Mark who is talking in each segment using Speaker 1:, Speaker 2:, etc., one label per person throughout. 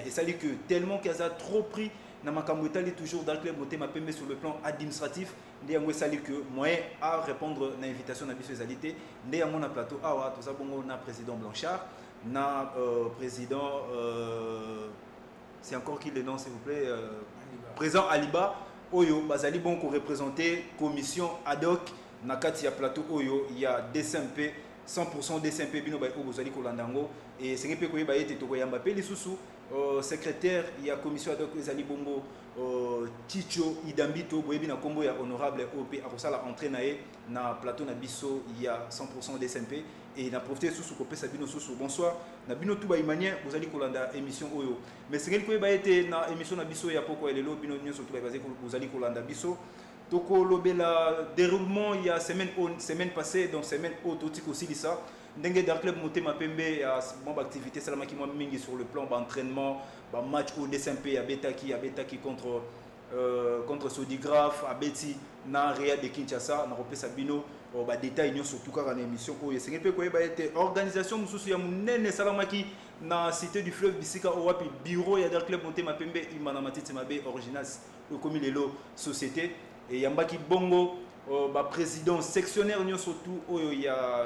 Speaker 1: Et ça dit que tellement qu'ils a trop pris dans ma camouetali toujours dans le club Motema Pembe sur le plan administratif, ndé ça dit que moyen à répondre à l'invitation de la alité, ndé à mon plateau ah tout ça bon na président Blanchard, na président c'est encore qui le nom s'il vous plaît président Aliba Oyo bazali bon ko représenter commission ad hoc na kati ya plateau Oyo il y a DSMP 100% DSMP bino ba obozali ko landango et c'est que ko yeba ete to yamba pe lisusu secrétaire il y a commission ad hoc ezali bongo Ticho Idambito boyebi na kombo ya honorable OP akosala entraîner na plateau na biso il y a 100% DSMP et na profiter sous ko pesa bino sous bonsoir na bino tout ba imanien bozali ko landa émission Oyo mais c'est que ko yeba ete na émission na biso ya poko elelo bino nyonso tout ba basé ko bozali ko landa biso. Donc le déroulement il y a semaine passée donc semaine haute aussi ça ndenge dans club Motema Pembe a bon activité salama qui moi mingi sur le plan d'entraînement match au DSMP à Betaki contre Sodigraph à Betty na Real de Kinshasa na repé Sabino ba détail surtout car en émission ko c'est peu ko ba été organisation mususu ya munene salama qui na cité du fleuve Bisika au wapi bureau ya dans club Motema Pembe imana matiti mabe original comme lelo société et Yambaki Bongo, président sectionnaire, surtout, il y a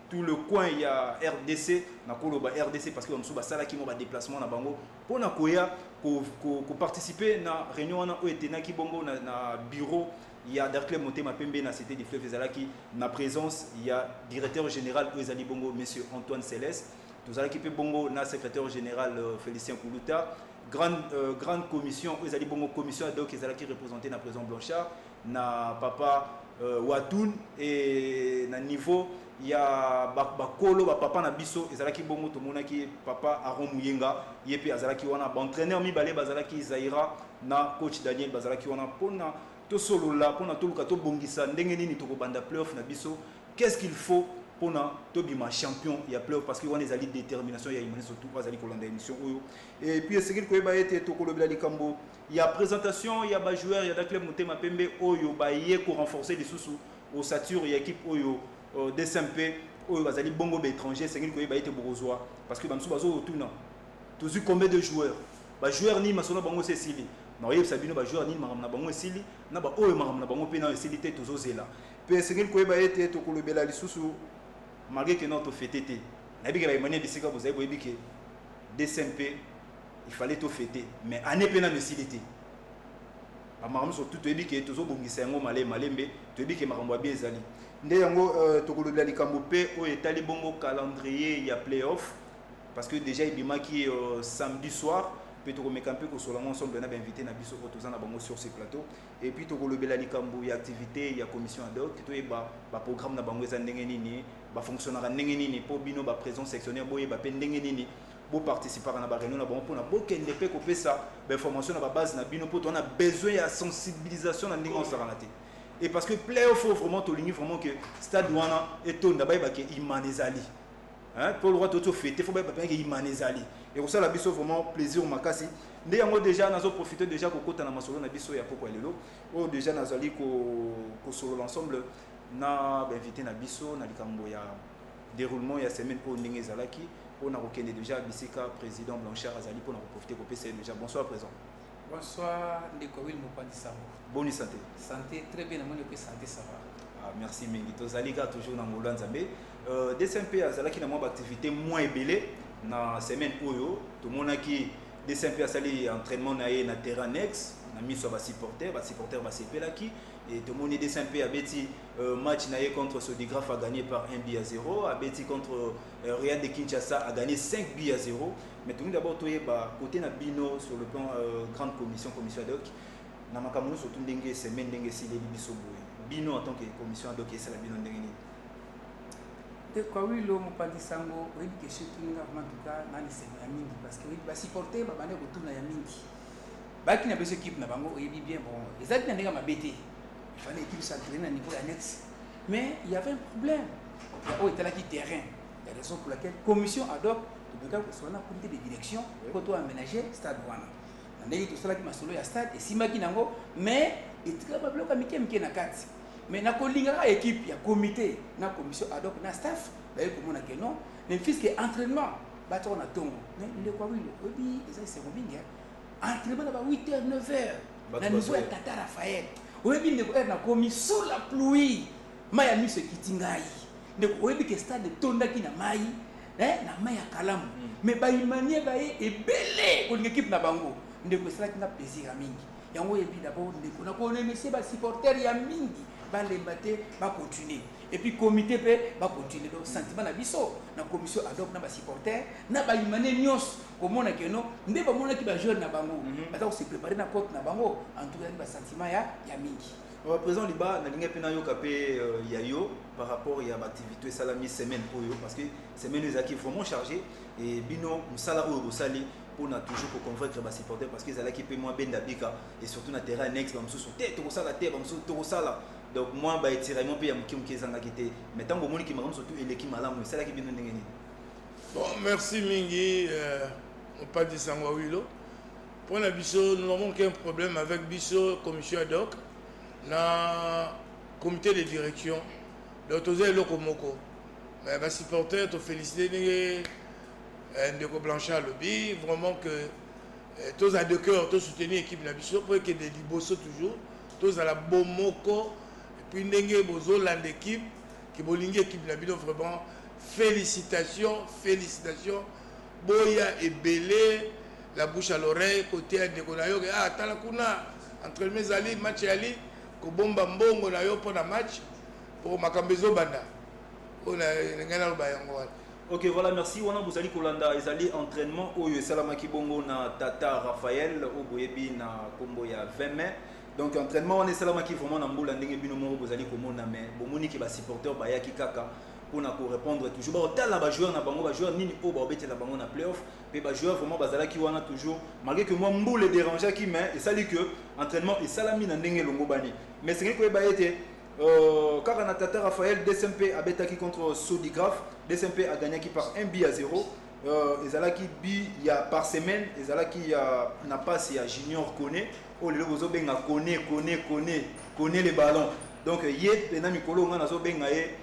Speaker 1: tout le coin, il y a RDC, RDC parce que nous avons un déplacement na Bango pour participer à la réunion où était Naki Bongo na bureau. Il y a Darkleb Motema Pembe na cité du fleuve Ezalaki na présence, il y a directeur général Ezali Bongo, monsieur Antoine Céleste. Nous avons équipé Bongo na secrétaire général Félicien Koulouta. Grande commission, Ezali Bongo commission ad hoc Ezalaki représenté na président Blanchard, na papa Watoun et na niveau il y a bakolo papa na biso Ezalaki Bongo to monaki papa Aron Muyenga yepe Ezalaki wana entraîneur mi balé bazalaki Zaira na coach Daniel bazalaki wana pona to solo là pona to luka to bongisa ndenge nini to ko banda playoff na biso qu'est-ce qu'il faut pour Tobima champion il y a plein parce que on est allé détermination il y a une surtout pas allé colonner émission et puis c'est qu'il ko été to kolobela likambo il y a présentation il y a ba joueur il y a da club Motema Pembe oyo ba yé ko renforcer les sous au Satur il y a équipe oyo DSMP oyo bazali bongo ba étranger c'est qu'il ko été borozoa parce que bamsu bazo tuna tous combien de joueurs ba joueur ni masono bango c'est sili na yeb sabino ba joueur ni maramna bango sili na ba oyo maramna bango pe na sili te tozo zela pe c'est qu'il ko été to kolobela lisusu malgré que notre fêté était nabika ba manière bisika vous avez que DSMP il fallait tout fêter mais année pena ne silité amaram surtout to ebike tozo bongisa yango malembe to ebike makambo bien ezali nde yango to kolobela likambo pe o etali bongo calendrier il y a playoff parce que déjà ibima qui samedi soir peut to remettre un peu que sur ensemble on a invité na biso otozana bango sur ce plateau et puis to kolobela likambo il y a activité il y a commission ad hoc to eba ba programme na bango eza ndenge nini ba fonctionnaire ndenge nini po bino ba présence sectionnaire boye ba pe ndenge nini bo participer na ba réunion na bango pona bo kende pe ko pesa ba information na ba base na bino po to on a besoin ya sensibilisation na ndenge on sera raté et parce que playoff vraiment to lingi vraiment que stade wana et to ndaba ba ke imanezali pour le roi tout fêter faut pas que imanezali et pour ça la biso vraiment plaisir au makasi ndé yango déjà nazo profiter déjà ko kota na masolo na biso ya poko lelo o déjà nazali ko solo l'ensemble na invité na biso na likambo ya déroulement ya semaine au ndenge zalaki on a rekende déjà bisika président Blanchard azali pour na profiter ko pesa déjà bonsoir présent.
Speaker 2: Bonsoir ndeko Will Mopandi Sango.
Speaker 1: Bonne santé.
Speaker 2: Santé très bien amoni que santé ça va.
Speaker 1: Ah, merci mingi tozalika toujours na ngolo nzambe DSMP azalaki na mwa activité moins ebelé na semaine oyo tomonaki DSMP asali entraînement na ye na terrain annexe na miso ba supporter ba sepelaki et tomoni DSMP abeti match na ye contre Sodigraph a gagné par 1-0 abeti contre Real de Kinshasa a gagné 5-0 mais tout d'abord toyeba côté na bino sur le plan grande commission ad hoc na makambo surtout ndenge semaine ndenge si les biso boye bino en tant que commission ad hoc et c'est la bino ndenge ni
Speaker 2: de quoi oui lo Mopandi Sango oui que surtout nga en tout cas na lisema ya mingi parce que oui ba supporter ba bande ko tuna ya mingi ba ki na beso équipe na bango oui bien bon ezali na ndenge mabete il fallait équipe s'entraîner à niveau annexe mais il y avait un problème oh était là qui terrain la raison pour laquelle commission ad hoc de cas soit na comité de direction pour toi aménager stade wana ndenge to sala ki masolo ya stade et simaki nango mais etika ba bloka mike na kati mais na kolinga équipe ya comité na commission ad hoc na staff ba ko mona que non mais puisque entraînement bato on a tongo le quoi oui le obi c'est combien entraînement ba 8h 9h na niveau ya Tata Raphaël obi ndeko na komi sous la pluie maya mi se kitingai ndeko obi ke stade tondaki na mai na mai ya kalamu mais ba imanie ba ebele ko l'équipe na bango ndeko sala kinga plaisir mingi yango ebi d'abord ndeko na ko remercier ba supporters ya mingi ba lembate ba continuer et puis comité peut va continuer donc sentiment na biso na commission ad hoc na ba supporter na ba imane nyos komona ke no nde ba mona ki ba joueur na bango bata se préparer na porte na bango en tout cas ba sentiment ya mingi
Speaker 1: présent liba na linga pena yo kapé yayo par rapport ya ba activité salami semaine oyo parce que semaine les qui vraiment chargé et bino musala oyo bosali pour na toujours pour convaincre ba supporter parce que zala qui peut moins benda bika et surtout na terrain annexe ba mususu tête ko sala tête ba mususu to sala. Donc moi bah étirement puis amki mki zanga kité mais tant que moni ki maram surtout eleki malamu c'est là qui bino ndengeni.
Speaker 3: Bon merci mingi on pas dit sangwa wilo pour la biso nous n'avons aucun problème avec biso commission ad hoc na comité de direction donc tozé lokomoko mais ba supporter to féliciter ndeko Blanchard lobby vraiment que tous à deux cœurs tous soutenir équipe na biso pour que des liboso toujours tous à la bomoko. Puis ndenge bozo land équipe qui bolingi équipe na bino vraiment félicitations boya et belé la bouche à l'oreille côté de konayo ah tala kuna entre mes ali match ali ko bomba mbongo na yo pour na match pour makambezo banda on a ngana lo bayango.
Speaker 1: OK voilà merci wana bozali kolanda ezali entraînement oyo salama ki bongo na Tata Raphaël oboyebi na kombo ya 20 mai. Donc entraînement on est salama qui vraiment na mbula ndenge bino moko bozali komona mais bomoni ki ba supporter ba yaki kaka pour na ko répondre toujours ba tala ba joueur na bango ba joueur nini o ba obeti la bango na playoff pe ba joueur vraiment bazala ki wana toujours malgré que moi mbule déranger qui mais et ça dit que entraînement et salami na ndenge longo bani mais c'est que ba été kaka na Tata Raphaël DSMP a betaki contre Sodigraph DSMP a gagné qui par 1-0 ezalaki bi ya par semaine ezalaki ya na passe ya Junior Koné oh le bozo benga Koné les ballons donc yé pena mikolo nga nazo benga ye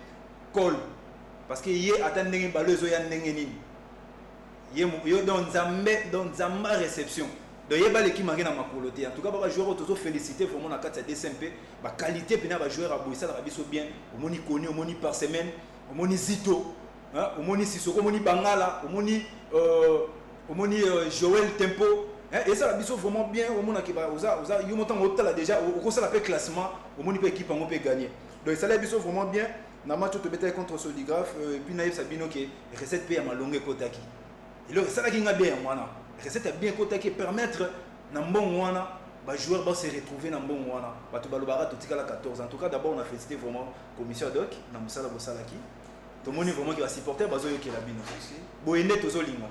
Speaker 1: call parce que yé atandenge ballon zo ya ndenge nini yé yo don zamba réception donc yé ba l'équipe mangé na makolo te en tout cas ba joueur tozo féliciter vraiment na kati ya DSMP ba qualité pena ba joueur a boissa la biso bien omoni Koné omoni par semaine omoni Zito omoni Sissoko omoni Bangala omoni Joël Tempo et ça la biso vraiment bien au monde qui va oza yo montant hôtel déjà au ça la fait classement au monde peut équipe on peut gagner donc ça la biso vraiment bien na match to betaille contre Sodigraph puis naïf Sabino qui recette paye à malongue kotaki et là ça la qui nga bien wana recette bien kotaki permettre na mbon wana ba joueur ba se retrouver na mbon wana ba to balobara to tikala 14 en tout cas d'abord on a félicité vraiment commission ad hoc na musala bosalaki to moni vraiment qui va supporter bazo yo qui la bino boyende tozo linga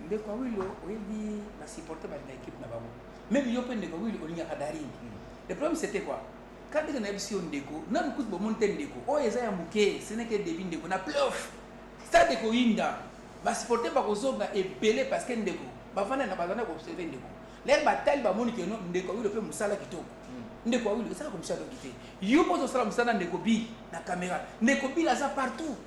Speaker 2: ndeko wilo oyebi na supporter ba l'équipe na bango même yo pe ndeko wilo olinga kadari le problème c'était quoi quand on a vu ndeko na beaucoup de monter ndeko o eza ya muke ce n'est que début ndeko na playoff stade ko inda ba supporter ba kozonga ebele parce que ndeko ba fana na bazana ko observer ndeko les batailles ba moni que no ndeko wilo pe musala kitoko ndeko wilo ça comme ça doncité yo pozo sala musala ndeko bi na caméra ndeko bi la za partout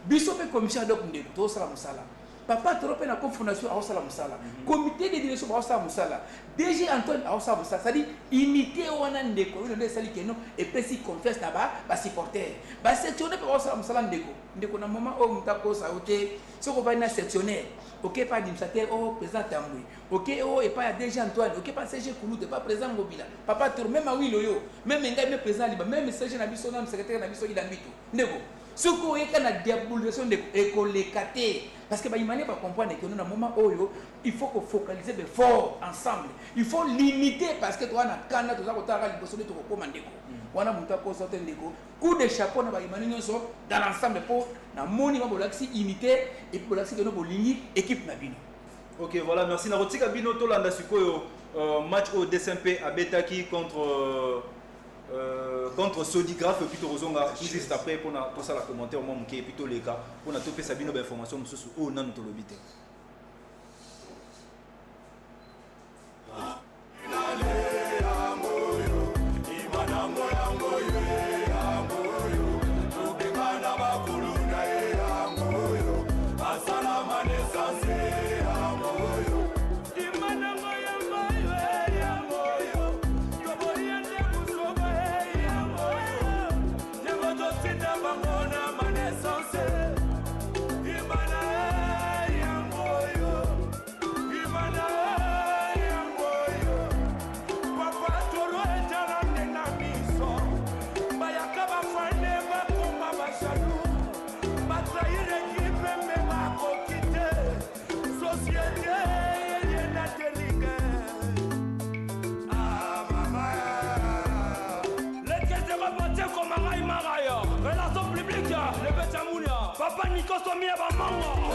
Speaker 2: biso pe commission donc ndeko to sala musala papa trop na fondation a osala musala comité de direction a osala musala DG Antoine a osala musala c'est-à-dire imiter wana ndeko wilo nde sali keno et pesi confiance na ba supporter ba sectionnaire pe osala musala ndeko na moment o mutako sa ote soko va na sectionnaire OK pas administrateur o président Tamboué OK o et pas DG Antoine OK pas CG Kouloute pas président Ngobila papa trop même a wilo yo même ngai même président liba même CG na biso na secrétaire na biso idambito ndeko soko yeka na diabolisation de écolekate parce que ba imane pas comprendre que nous dans moment oyo il faut qu'on focaliser de fort ensemble il faut limiter parce que toi na kana to za kotaka liboso de to kokoma ndeko wana muta ko sorte ndeko coup de chapeau na ba imane nyonso dans l'ensemble pour na moni ba bolaxi imiter et pour bolaxi que no bolingi équipe na bino.
Speaker 1: OK voilà merci na rotika bino to landa sikoyo match au DSMP à Betaki contre Sodigraph et puis Torozonga juste après pour tout ça la commentaire au moment qui est plutôt les cas pour tout fait sabino d'information monsieur au nan to lobité
Speaker 4: Asala manesans nikosomia bamanga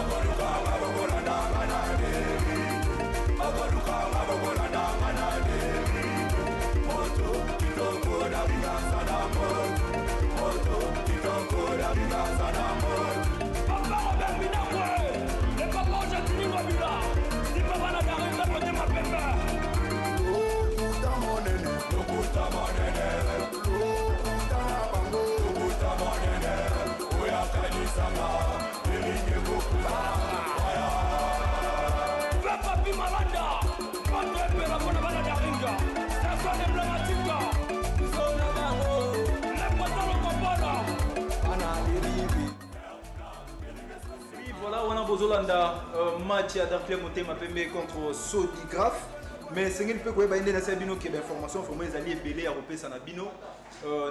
Speaker 1: Voilà, on a Bozolanda match à Darkle Motema Pembe contre Sodigraph. Mais c'est une peu que vous avez des informations, il faut que vous ayez belé à repérer ça.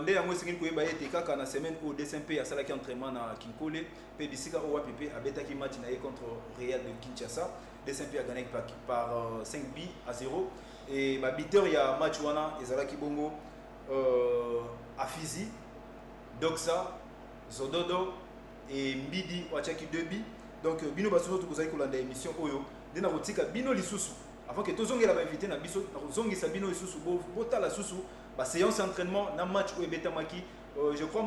Speaker 1: Ndé yango singeli koyeba ete kaka na semaine au DSMP asalaki entraînement na Kinkole pe bisika o wapipe abetaki match na contre Real de Kinshasa. DSMP a gagné par 5 buts à 0 et ba biteur ya match wana ezalaki bongo à Fizi, Doxa, Zododo et Mbidi wachaki 2 buts. Donc bino basusu tukozaki kolanda émission oyo ndena kotika bino lisusu avant que tozongela ba invité na biso na kozongisa bino lisusu botala susu ba séance d'entraînement na match où ebetamaki je crois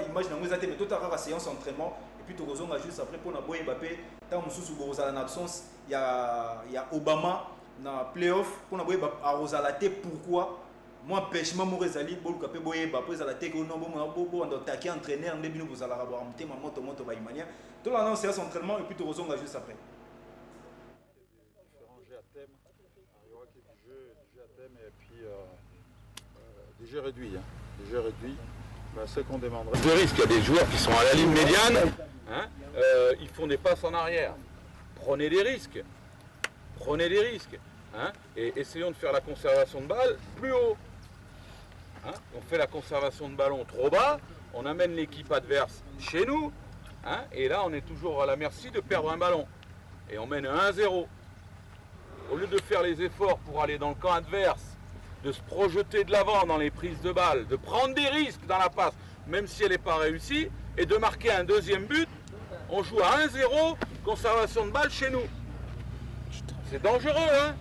Speaker 1: image na ngweza te mais tota rara séance d'entraînement et puis tozonga juste après pour na boye Mbappé tant mususu bozala na absence ya Obama na playoff pour na boye arozala te pourquoi moi empêchement mo rezali boluka pe boye ba po ezala te ko no bo ndo taki entraîneur ndé bino bozala ba mtema moto ba imania to la séance d'entraînement et puis tozonga juste après.
Speaker 5: Il y aura du jeu à thème et puis des jeux réduits. Des jeux réduits, ce qu'on demanderait. De risque, il y a des joueurs qui sont à la ligne médiane, ils font des passes en arrière. Prenez des risques. Prenez des risques. Et essayons de faire la conservation de balle plus haut. On fait la conservation de ballon trop bas, on amène l'équipe adverse chez nous, et là on est toujours à la merci de perdre un ballon. Et on mène 1-0. Au lieu de faire les efforts pour aller dans le camp adverse, de se projeter de l'avant dans les prises de balles, de prendre des risques dans la passe, même si elle n'est pas réussie, et de marquer un deuxième but, on joue à 1-0, conservation de balle chez nous. C'est dangereux, hein?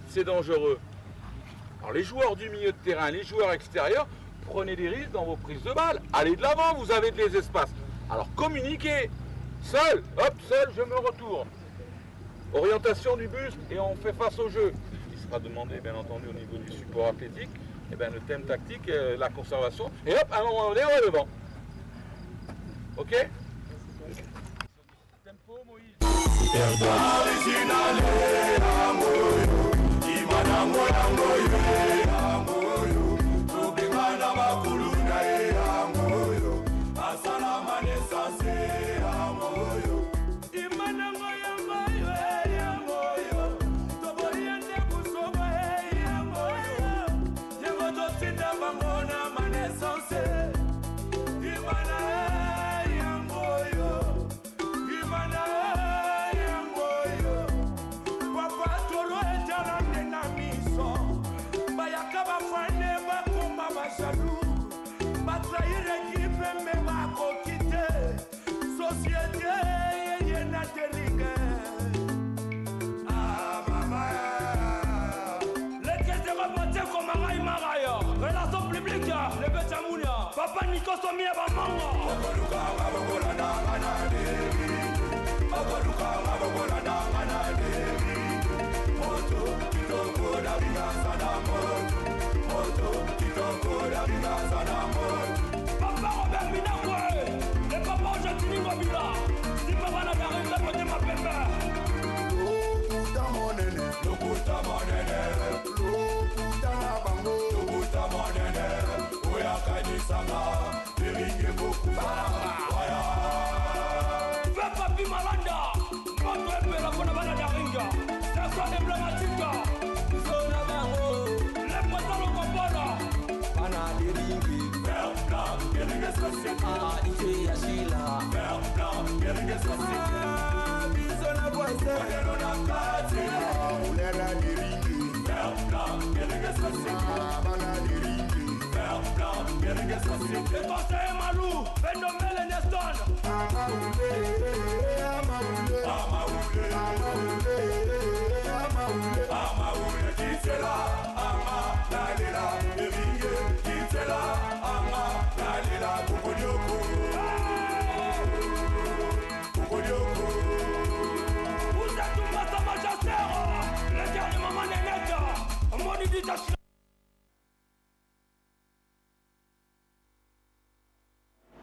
Speaker 5: C'est dangereux. Alors les joueurs du milieu de terrain, les joueurs extérieurs, prenez des risques dans vos prises de balles. Allez de l'avant, vous avez des espaces. Alors communiquez. Seul, hop, seul, je me retourne. Orientation du buste et on fait face au jeu. Il sera demandé, bien entendu, au niveau du support athlétique, et bien, le thème tactique, la conservation. Et hop, à un moment donné, on est devant. Ok? Tempo, Moïse.
Speaker 4: Papa nikosomia bamanga Papa Robert Minakwe le papa Jatini Ngobila si papa na garika pote mapembe Lokuta monene Papi Malanda, notre père pour la balade à Ringa, ça soit emblématique. Zona Bango, les poissons au Combola, Pana de Ringi, Bernard, Geringes Société, Ite Yashila, Bernard, Geringes Société, Bizona Boise, Rona Kati, Ulera de Ringi, Bernard, Geringes Société, Pana de Ringi, Bernard, Le conseiller Malou, Phénomène Neston.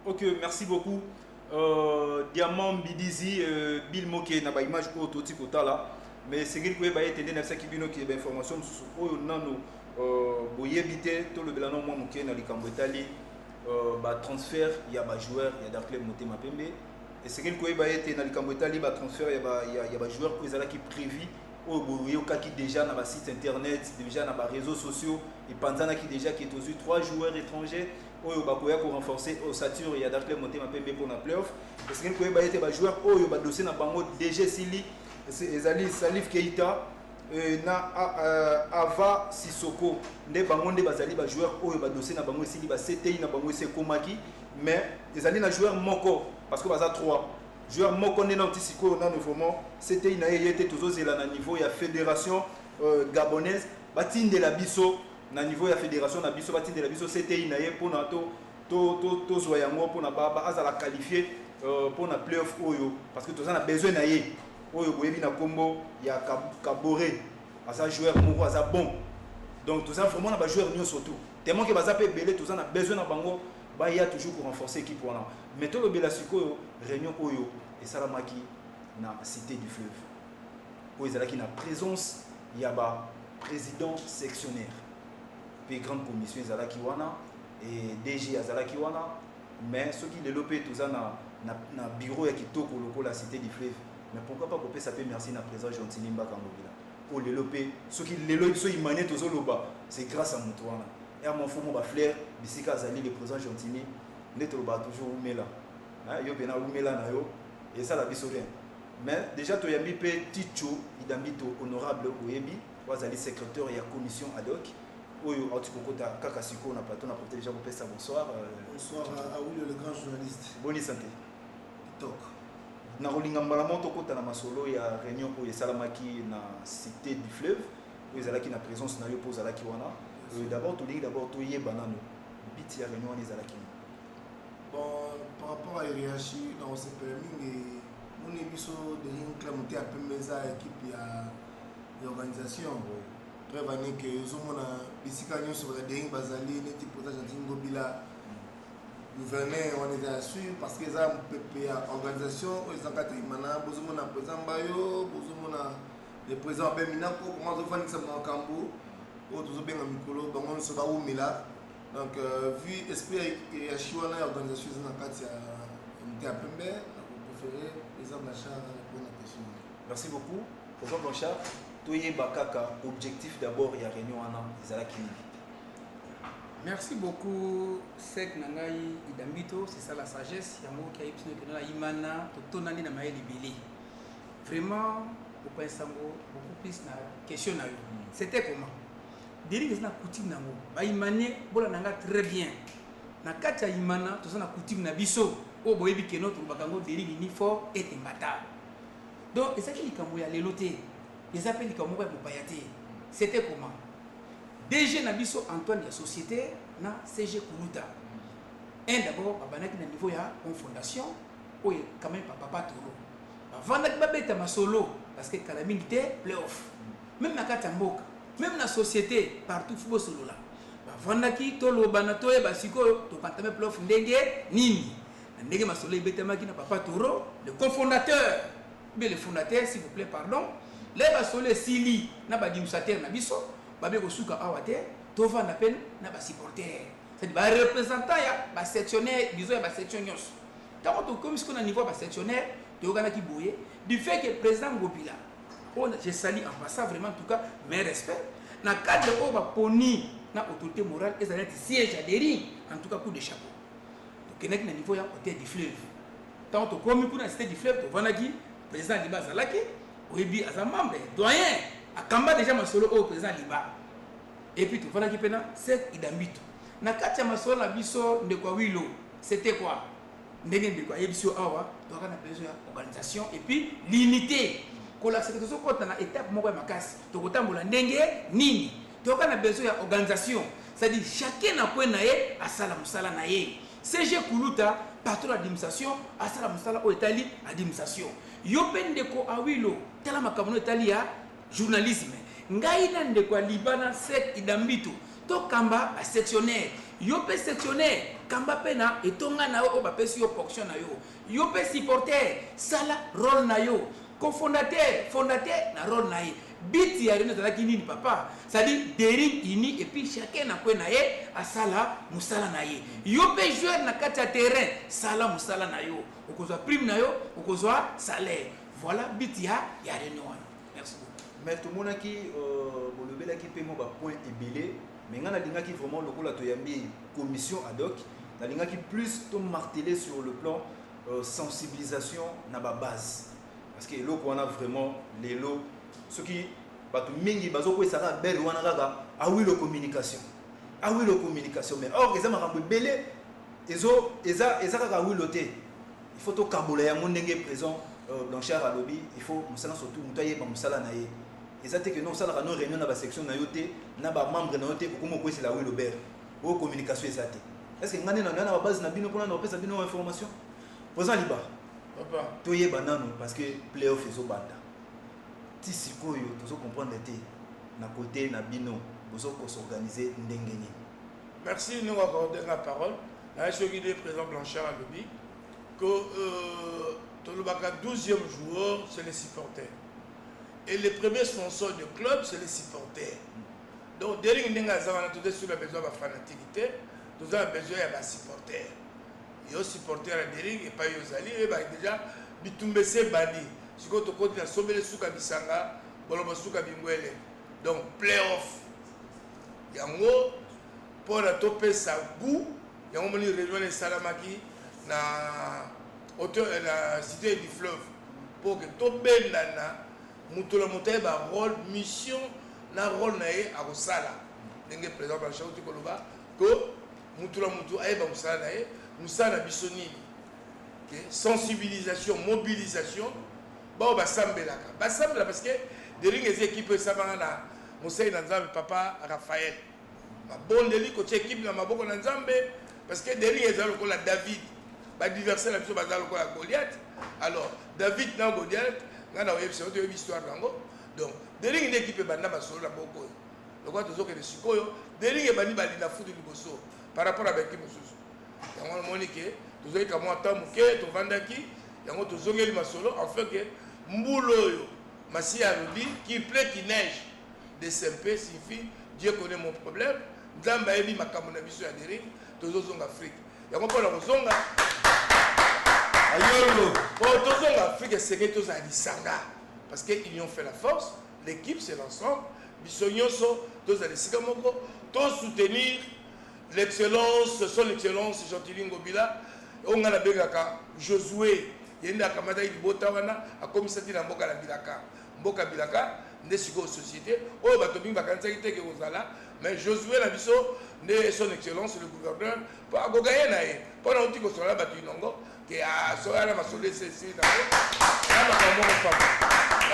Speaker 1: Ok, merci beaucoup. Diamant Bidizi, Bill Moké, na ba image ko toti kota là. Mais c'est qu'il peut être tendé na ça qui bino qui information sur oyo nano boyebité to le belano moi moké na likambo etali ba transfert ya ba joueur ya dar club Motema Pembe. Et c'est qu'il peut être na likambo etali ba transfert ya ba joueur ko ezala qui prévu oyo boyoka qui déjà na ba site internet, déjà na ba réseaux sociaux et panzana qui déjà qui est aux 3 joueurs étrangers. Oyo bakoya pour renforcer au Satur et Dar Club Motema Pembe pour la playoff parce que koyeba été ba joueur oyo ba dossier na bango DG Sili ezali Salif Keita na Ava Sissoko nde bango nde bazali ba joueur oyo ba dossier na bango Sili ba CTI na bango Sekomaki mais ezali na joueur moko parce que baza 3 joueur moko nde na antisiko na vraiment CTI na yete tozozela na niveau ya fédération gabonaise batinde la biso na niveau ya fédération na biso batinde la biso CTI na ye pona to zo yango pona ba azala qualifier pona playoff oyo parce que tozana besoin na ye oyo boyebi na kombo ya Kabore asa joueur moko asa bon donc tozana vraiment na ba joueur nyo surtout tellement que baza pe belé tozana besoin na bango ba ya toujours pour renforcer équipe wana mais to le bela sikoyo réunion oyo et salamaki na cité du fleuve oyo ezalaki na présence ya ba président sectionnaire puis grande commission ezalaki wana et DG azalaki wana mais ceux qui développent tout ça na bureau ya kitoko loko la cité du fleuve mais pourquoi pas couper ça peut merci na président Jontini Mbaka Ngobila pour développer ceux qui développent ceux imane tozo loba c'est grâce à mutu wana et à mon fomo ba flair bisika azali le président Jontini neto ba toujours umela yo bena umela na yo et ça la biso rien mais déjà to yambi pe ticho idambito honorable oyebi wazali secrétaire ya commission ad hoc oyo atikokota kaka siko na plateau na porter déjà pour ça bonsoir
Speaker 6: bonsoir à Willy le grand journaliste
Speaker 1: bonne santé
Speaker 6: tok
Speaker 1: na rolinga mbalamoto kota na masolo ya réunion oyo salamaki na cité du fleuve oyo zalaki na présence na yo pour zalaki wana d'abord to lingi d'abord to yeba nano biti ya réunion ni zalaki
Speaker 6: bon par rapport à hiérarchie dans ce permis on est biso de une clamouté à Pemeza équipe ya l'organisation prévenir que zomona bisika nyonso ba deng bazali neti pota Jontini Ngobila gouverneur on est assuré parce que ça pepe organisation ils encadrent mana bozomona président Bayo bozomona le président Bemina ko comment zo fani ça makambo o tozo benga mikolo bango so ba umela donc vu esprit et chiwana organisation na kati ya Motema Pembe préféré président Blanchard pour la question.
Speaker 1: Merci beaucoup président Blanchard. Bakaka, objectif d'abord il y a réunion ana ezalaki.
Speaker 2: Merci beaucoup Sek Nangai Idambito, c'est ça la sagesse yango qui a ipsino que na imana to tonani na maye libeli. Vraiment au point sango beaucoup plus na question na yo. C'était comment? Diri na coutume nango. Ba imane bola nanga très bien. Na kati ya imana to na coutume na biso o boyebi ke notre bakango diri ni fort et imbattable. Donc et ça qui likambo ya leloté. Ils appellent comme c'était comment? DG Nabiso Antoine de la société na CG Koulouta. Un d'abord, babanaki na niveau ya une fondation où quand même papa Toro. Bavanaki babeta ma solo parce que calamité playoff. Même na Katamboka, même na société partout football solo là. Bavanaki tolo banato e basiko to kantame playoff ndenge nini. Ndenge ma solo beta maki na papa Toro, le cofondateur. Mais le fondateur s'il vous plaît pardon. Les basole sili na ba administrateur na biso babe ko suka awate to va na peine na ba supporter c'est ba représentant ya ba sectionnaire biso ya ba section nyos tant que comme ce qu'on a niveau ba sectionnaire to kana ki boye du fait que président Ngobila on je salue en passant vraiment en tout cas mes respects na cadre o ba poni na autorité morale et ça siège à Deri en tout cas coup de chapeau donc kenek na niveau ya côté du fleuve tant que comme pour na cité du fleuve to vanaki président Liba Zalaki Oyebi as un membre, doyen, à Kamba déjà ma solo au président Liba. Et puis tout voilà qui pena c'est Idambito. na kati ya masolo na biso ndeko Wilo c'était quoi ndenge ndeko biso awa donc on a besoin d'organisation et puis l'unité ko la secrétaire sokota na étape moko ya makasi to kotambola ndenge nini donc on a besoin d'organisation c'est-à-dire chacun na point na ye asala musala na ye CG Kuluta patron d'administration asala musala o etali administration yo pe ndeko Awilo tala makambo etali ya journalisme ngai na ndeko Libana Sek Idambitu to kamba a sectionnaire yo pe sectionnaire kamba pe na etonga na o ba pesi yo portion na yo pe supporter sala rôle na yo fondateur na rôle na ye biti ya reno tala kinini papa ça dit Dering ini et puis chacun na ko na ye asala musala na ye yo pe joueur na kati ya terrain sala musala na yo okozwa prime na yo okozwa salaire voilà biti ya reno wana merci beaucoup
Speaker 1: mais tout monde qui bolobela qui pe mo ba point ebelé mais ngana linga qui vraiment lokola to yambi commission ad hoc na linga qui plus to marteler sur le plan sensibilisation na ba base parce que là on a vraiment les lots ce qui batu mingi bazo ko esaka belle wana kaka Awilo communication mais or eza makambo belé eza kaka Awilo te il faut to kabola ya ndenge présent Blanchard à lobby il faut musala surtout mutaye ba musala na ye eza te que non sala ka no réunion na ba section na yote na ba membre na yote ko mo ko c'est la Awilo ber o communication eza te est-ce que ngane na ba base na bino pona na opesa bino information présent liba
Speaker 3: papa
Speaker 1: toye banano parce que playoff ezo banda ti sikoyo tozo comprendre te na côté na bino bozo ko s'organiser ndenge ni
Speaker 3: merci nous accorder la parole na choki de président Blanchard à lobby que Tolobaka 12e joueur c'est les supporters et les premiers sponsors du club c'est les supporters donc derrière ndenga zana tout sur la besoin de fanaticité nous avons besoin de supporters yo supporter à derrière et pas yo zali et bah déjà bitumbese bandi siko to koti na sombele suka bisanga bolobo suka bingwele donc playoff yango pour la topé sa goût yango moni réunion de Salamaki na hauteur la cité du fleuve pour que to bendana mutola motaye ba rôle mission na rôle na ye a kosala ndenge président ba chauti koloba ko mutola mutu ay ba musala na ye musala bisoni sensibilisation mobilisation ba basambelaka basambela parce que Dering les équipes sabanga na Moussei na Nzambe papa Raphaël ma bondeli ko équipe na maboko na Nzambe parce que Dering les aloko la David ba diverser la biso bazalo ko la Goliath alors David na Goliath ngana oyebisa oto histoire nango donc Dering une équipe banda basolo na boko le quoi tozo que le sikoyo Dering bani bali na foot liboso par rapport à l'équipe mususu yango monique tozo ka mo tamuke to vandaki yango tozongeli masolo en fait que mbulo Massi Arobi, qui pleut, qui neige, de SMP signifie Dieu connaît mon problème. Nzamba ebi makamona biso ya Dering, tozozonga Afrique. Yango pona kozonga. Ayolo. Bon, tozonga Afrique c'est que toza lisanga parce que ils ont fait la force, l'équipe c'est l'ensemble. Biso nyonso toza lisika moko, to soutenir l'excellence, son excellence Jean-Tilingo Bila, on a la begaka Josué yenda kamata ibota wana akomisati na mboka la Bilaka. Mboka Bilaka nde siko société o bato binga kanza kiteke ozala mais Josué la biso ne son excellence le gouverneur pa agogaye na ye pona otiko sola bato inongo ke a sola na masole ceci na ba makambo femme.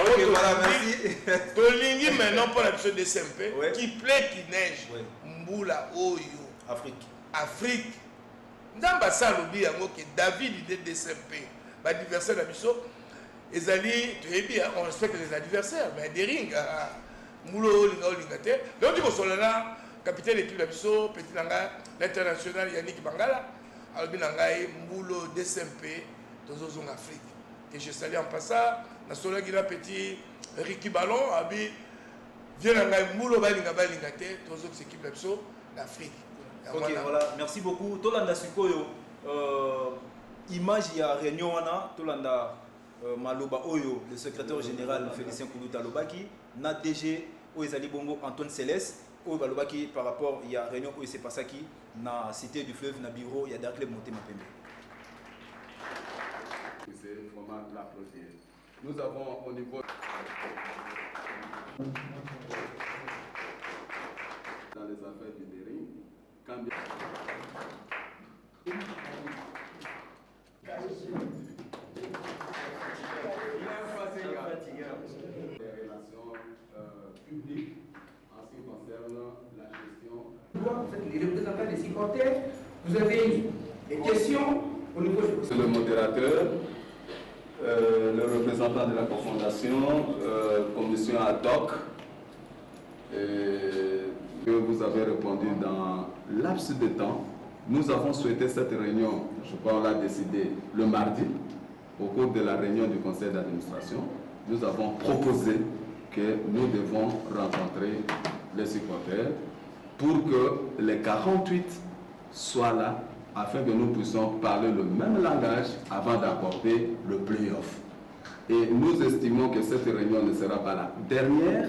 Speaker 1: OK voilà merci.
Speaker 3: Tolingi maintenant pour la biso de SMP qui plaît qui neige mbula oyo Afrique ndamba salobi yango ke David de SMP ba adversaire la biso ezali bien on respecte les adversaires mais Dering mulo linga te donc il solana capitaine équipe la biso petit nanga l'international Yannick Bangala albi nanga mulo DSMP tozozonga Afrique que je salue en passant na sola gila petit Ricky Ballon abi vient nanga mulo balinga te tozozonga équipe la biso d'Afrique.
Speaker 1: OK voilà merci beaucoup tolanda sikoyo image ya réunion wana tolanda Maloba Oyo, le secrétaire général Félicien Kuluta Lobaki, na DG Oezali Bongo Antoine Céleste, Oyo Balobaki par rapport il y a réunion où c'est pas ça qui na cité du fleuve na bureau il y a Dark Club monté ma pembe.
Speaker 7: C'est vraiment l'applaudir. Nous avons au niveau dans les affaires du Dering Les relations publiques en ce qui concerne la gestion.
Speaker 2: Vous êtes les représentants des supporters, vous avez des questions au niveau de...
Speaker 7: C'est le modérateur, le représentant de la cofondation, commission ad hoc, que vous avez répondu dans laps de temps. Nous avons souhaité cette réunion, je crois qu'on l'a décidé le mardi, au cours de la réunion du conseil d'administration. Nous avons proposé que nous devons rencontrer les supporters pour que les 48 soient là afin que nous puissions parler le même langage avant d'aborder le play-off. Et nous estimons que cette réunion ne sera pas la dernière.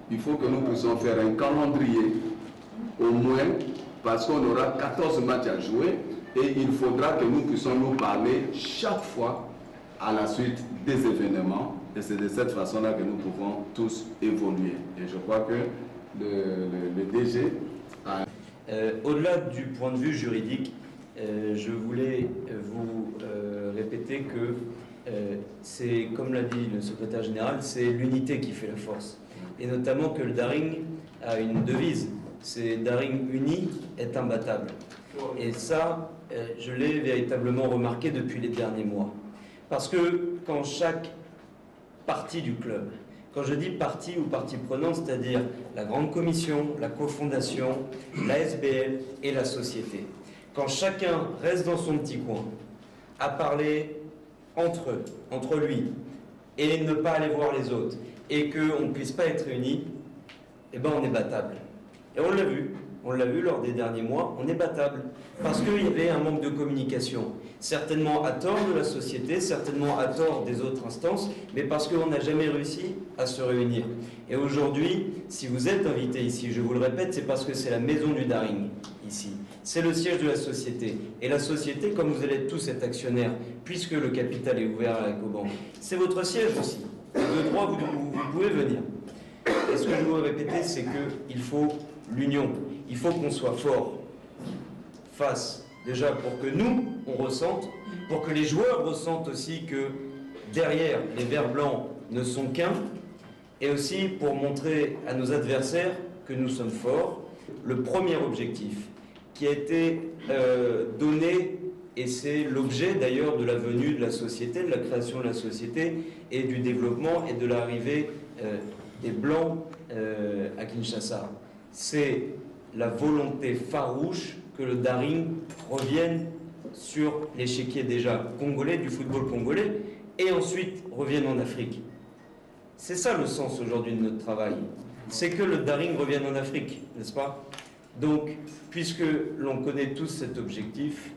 Speaker 7: Il faut que nous puissions faire un calendrier au moins parce qu'on aura 14 matchs à jouer et il faudra que nous puissions nous parler chaque fois à la suite des événements. Et c'est de cette façon-là que nous pouvons tous évoluer. Et je crois que le DG a...
Speaker 8: Au-delà du point de vue juridique, je voulais vous répéter que c'est, comme l'a dit le secrétaire général, c'est l'unité qui fait la force. Et notamment que le Daring a une devise, c'est Daring uni est imbattable. Et ça, je l'ai véritablement remarqué depuis les derniers mois. Parce que quand chaque partie du club, quand je dis partie ou partie prenante, c'est-à-dire la grande commission, la cofondation, la SBL et la société, quand chacun reste dans son petit coin à parler entre eux, entre lui, et ne pas aller voir les autres, et qu'on ne puisse pas être réunis, eh ben on est battable. Et on l'a vu lors des derniers mois, on est battable. Parce qu'il y avait un manque de communication. Certainement à tort de la société, certainement à tort des autres instances, mais parce qu'on n'a jamais réussi à se réunir. Et aujourd'hui, si vous êtes invité ici, je vous le répète, c'est parce que c'est la maison du Daring, ici. C'est le siège de la société. Et la société, comme vous allez tous être actionnaires, puisque le capital est ouvert à Ecobank, c'est votre siège aussi. De droit, vous pouvez venir. Et ce que je veux répéter, c'est qu'il faut l'union. Il faut qu'on soit fort face, déjà pour que nous, on ressente, pour que les joueurs ressentent aussi que derrière, les verts blancs ne sont qu'un, et aussi pour montrer à nos adversaires que nous sommes forts. Le premier objectif qui a été donné, et c'est l'objet d'ailleurs de la venue de la société, de la création de la société, et du développement et de l'arrivée des Blancs à Kinshasa. C'est la volonté farouche que le Daring revienne sur l'échiquier déjà congolais, du football congolais, et ensuite revienne en Afrique. C'est ça le sens aujourd'hui de notre travail. C'est que le Daring revienne en Afrique, n'est-ce pas? Donc, puisque l'on connaît tous cet objectif,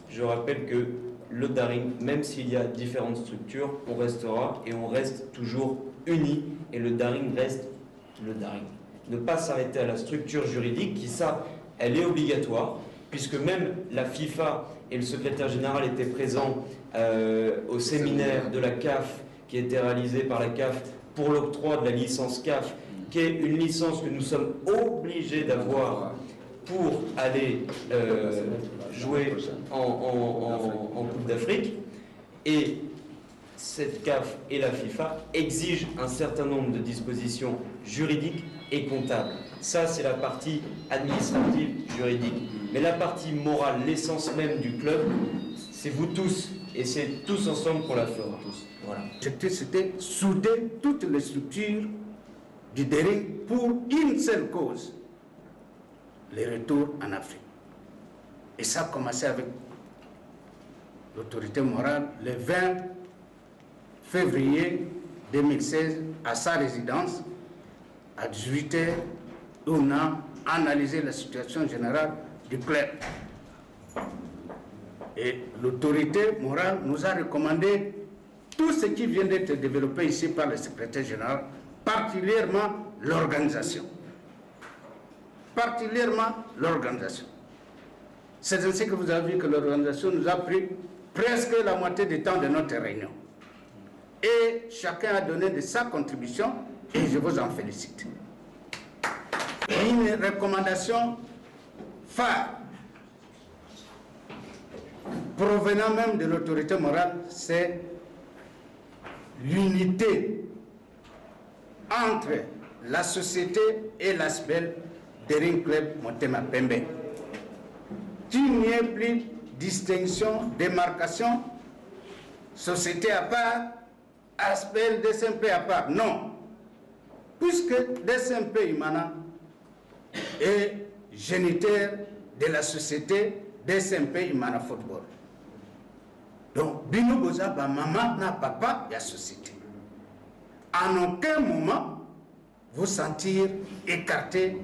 Speaker 8: je rappelle que le Daring, même s'il y a différentes structures, on restera et on reste toujours unis, et le Daring reste le Daring. Ne pas s'arrêter à la structure juridique qui, ça, elle est obligatoire, puisque même la FIFA et le secrétaire général étaient présents au séminaire de la CAF qui a été réalisé par la CAF pour l'octroi de la licence CAF, qui est une licence que nous sommes obligés d'avoir pour aller jouer en Coupe d'Afrique. Et cette CAF et la FIFA exigent un certain nombre de dispositions juridiques et comptables. Ça, c'est la partie administrative, juridique. Mais la partie morale, l'essence même du club, c'est vous tous. Et c'est tous ensemble qu'on la fera. Voilà.
Speaker 9: C'était souder toutes les structures du Daring pour une seule cause, les retours en Afrique. Et ça a commencé avec l'autorité morale le 20 février 2016 à sa résidence à 18h où on a analysé la situation générale du club. Et l'autorité morale nous a recommandé tout ce qui vient d'être développé ici par le secrétaire général, particulièrement l'organisation. Particulièrement l'organisation. C'est ainsi que vous avez vu que l'organisation nous a pris presque la moitié du temps de notre réunion. Et chacun a donné de sa contribution et je vous en félicite. Une recommandation phare provenant même de l'autorité morale, c'est l'unité entre la société et l'ASBEL Daring Club Motema Pembe. Qu'il n'y ait plus distinction, démarcation, société à part, ASBEL DSMP à part. Non. Puisque DSMP Imana est géniteur de la société DSMP Imana Football. Donc, Bino Boza, maman, na papa, il y a société. En aucun moment, vous sentir écarté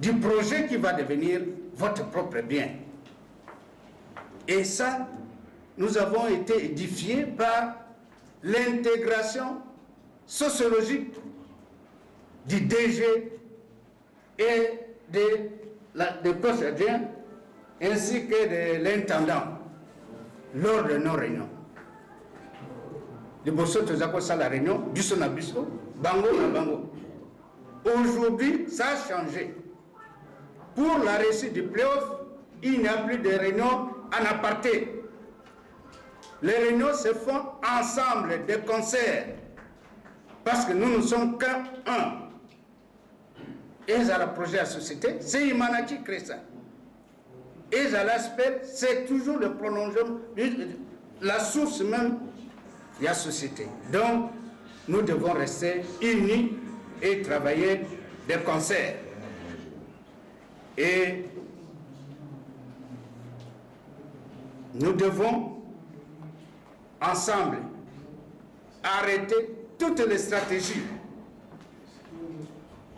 Speaker 9: du projet qui va devenir votre propre bien. Et ça, nous avons été édifiés par l'intégration sociologique du DG et de coach adjoint, ainsi que de l'intendant lors de nos réunions. Le bosso tozako ça la réunion, biso na biso, bango na bango. Aujourd'hui, ça a changé. Pour la réussite du playoff, il n'y a plus de réunions en aparté. Les réunions se font ensemble, des concerts, parce que nous ne sommes qu'un. Et ça, le projet de la société, c'est Imana qui crée ça. Et ça, l'aspect, c'est toujours le prolongement, la source même de la société. Donc, nous devons rester unis et travailler des concerts. Et nous devons ensemble arrêter toutes les stratégies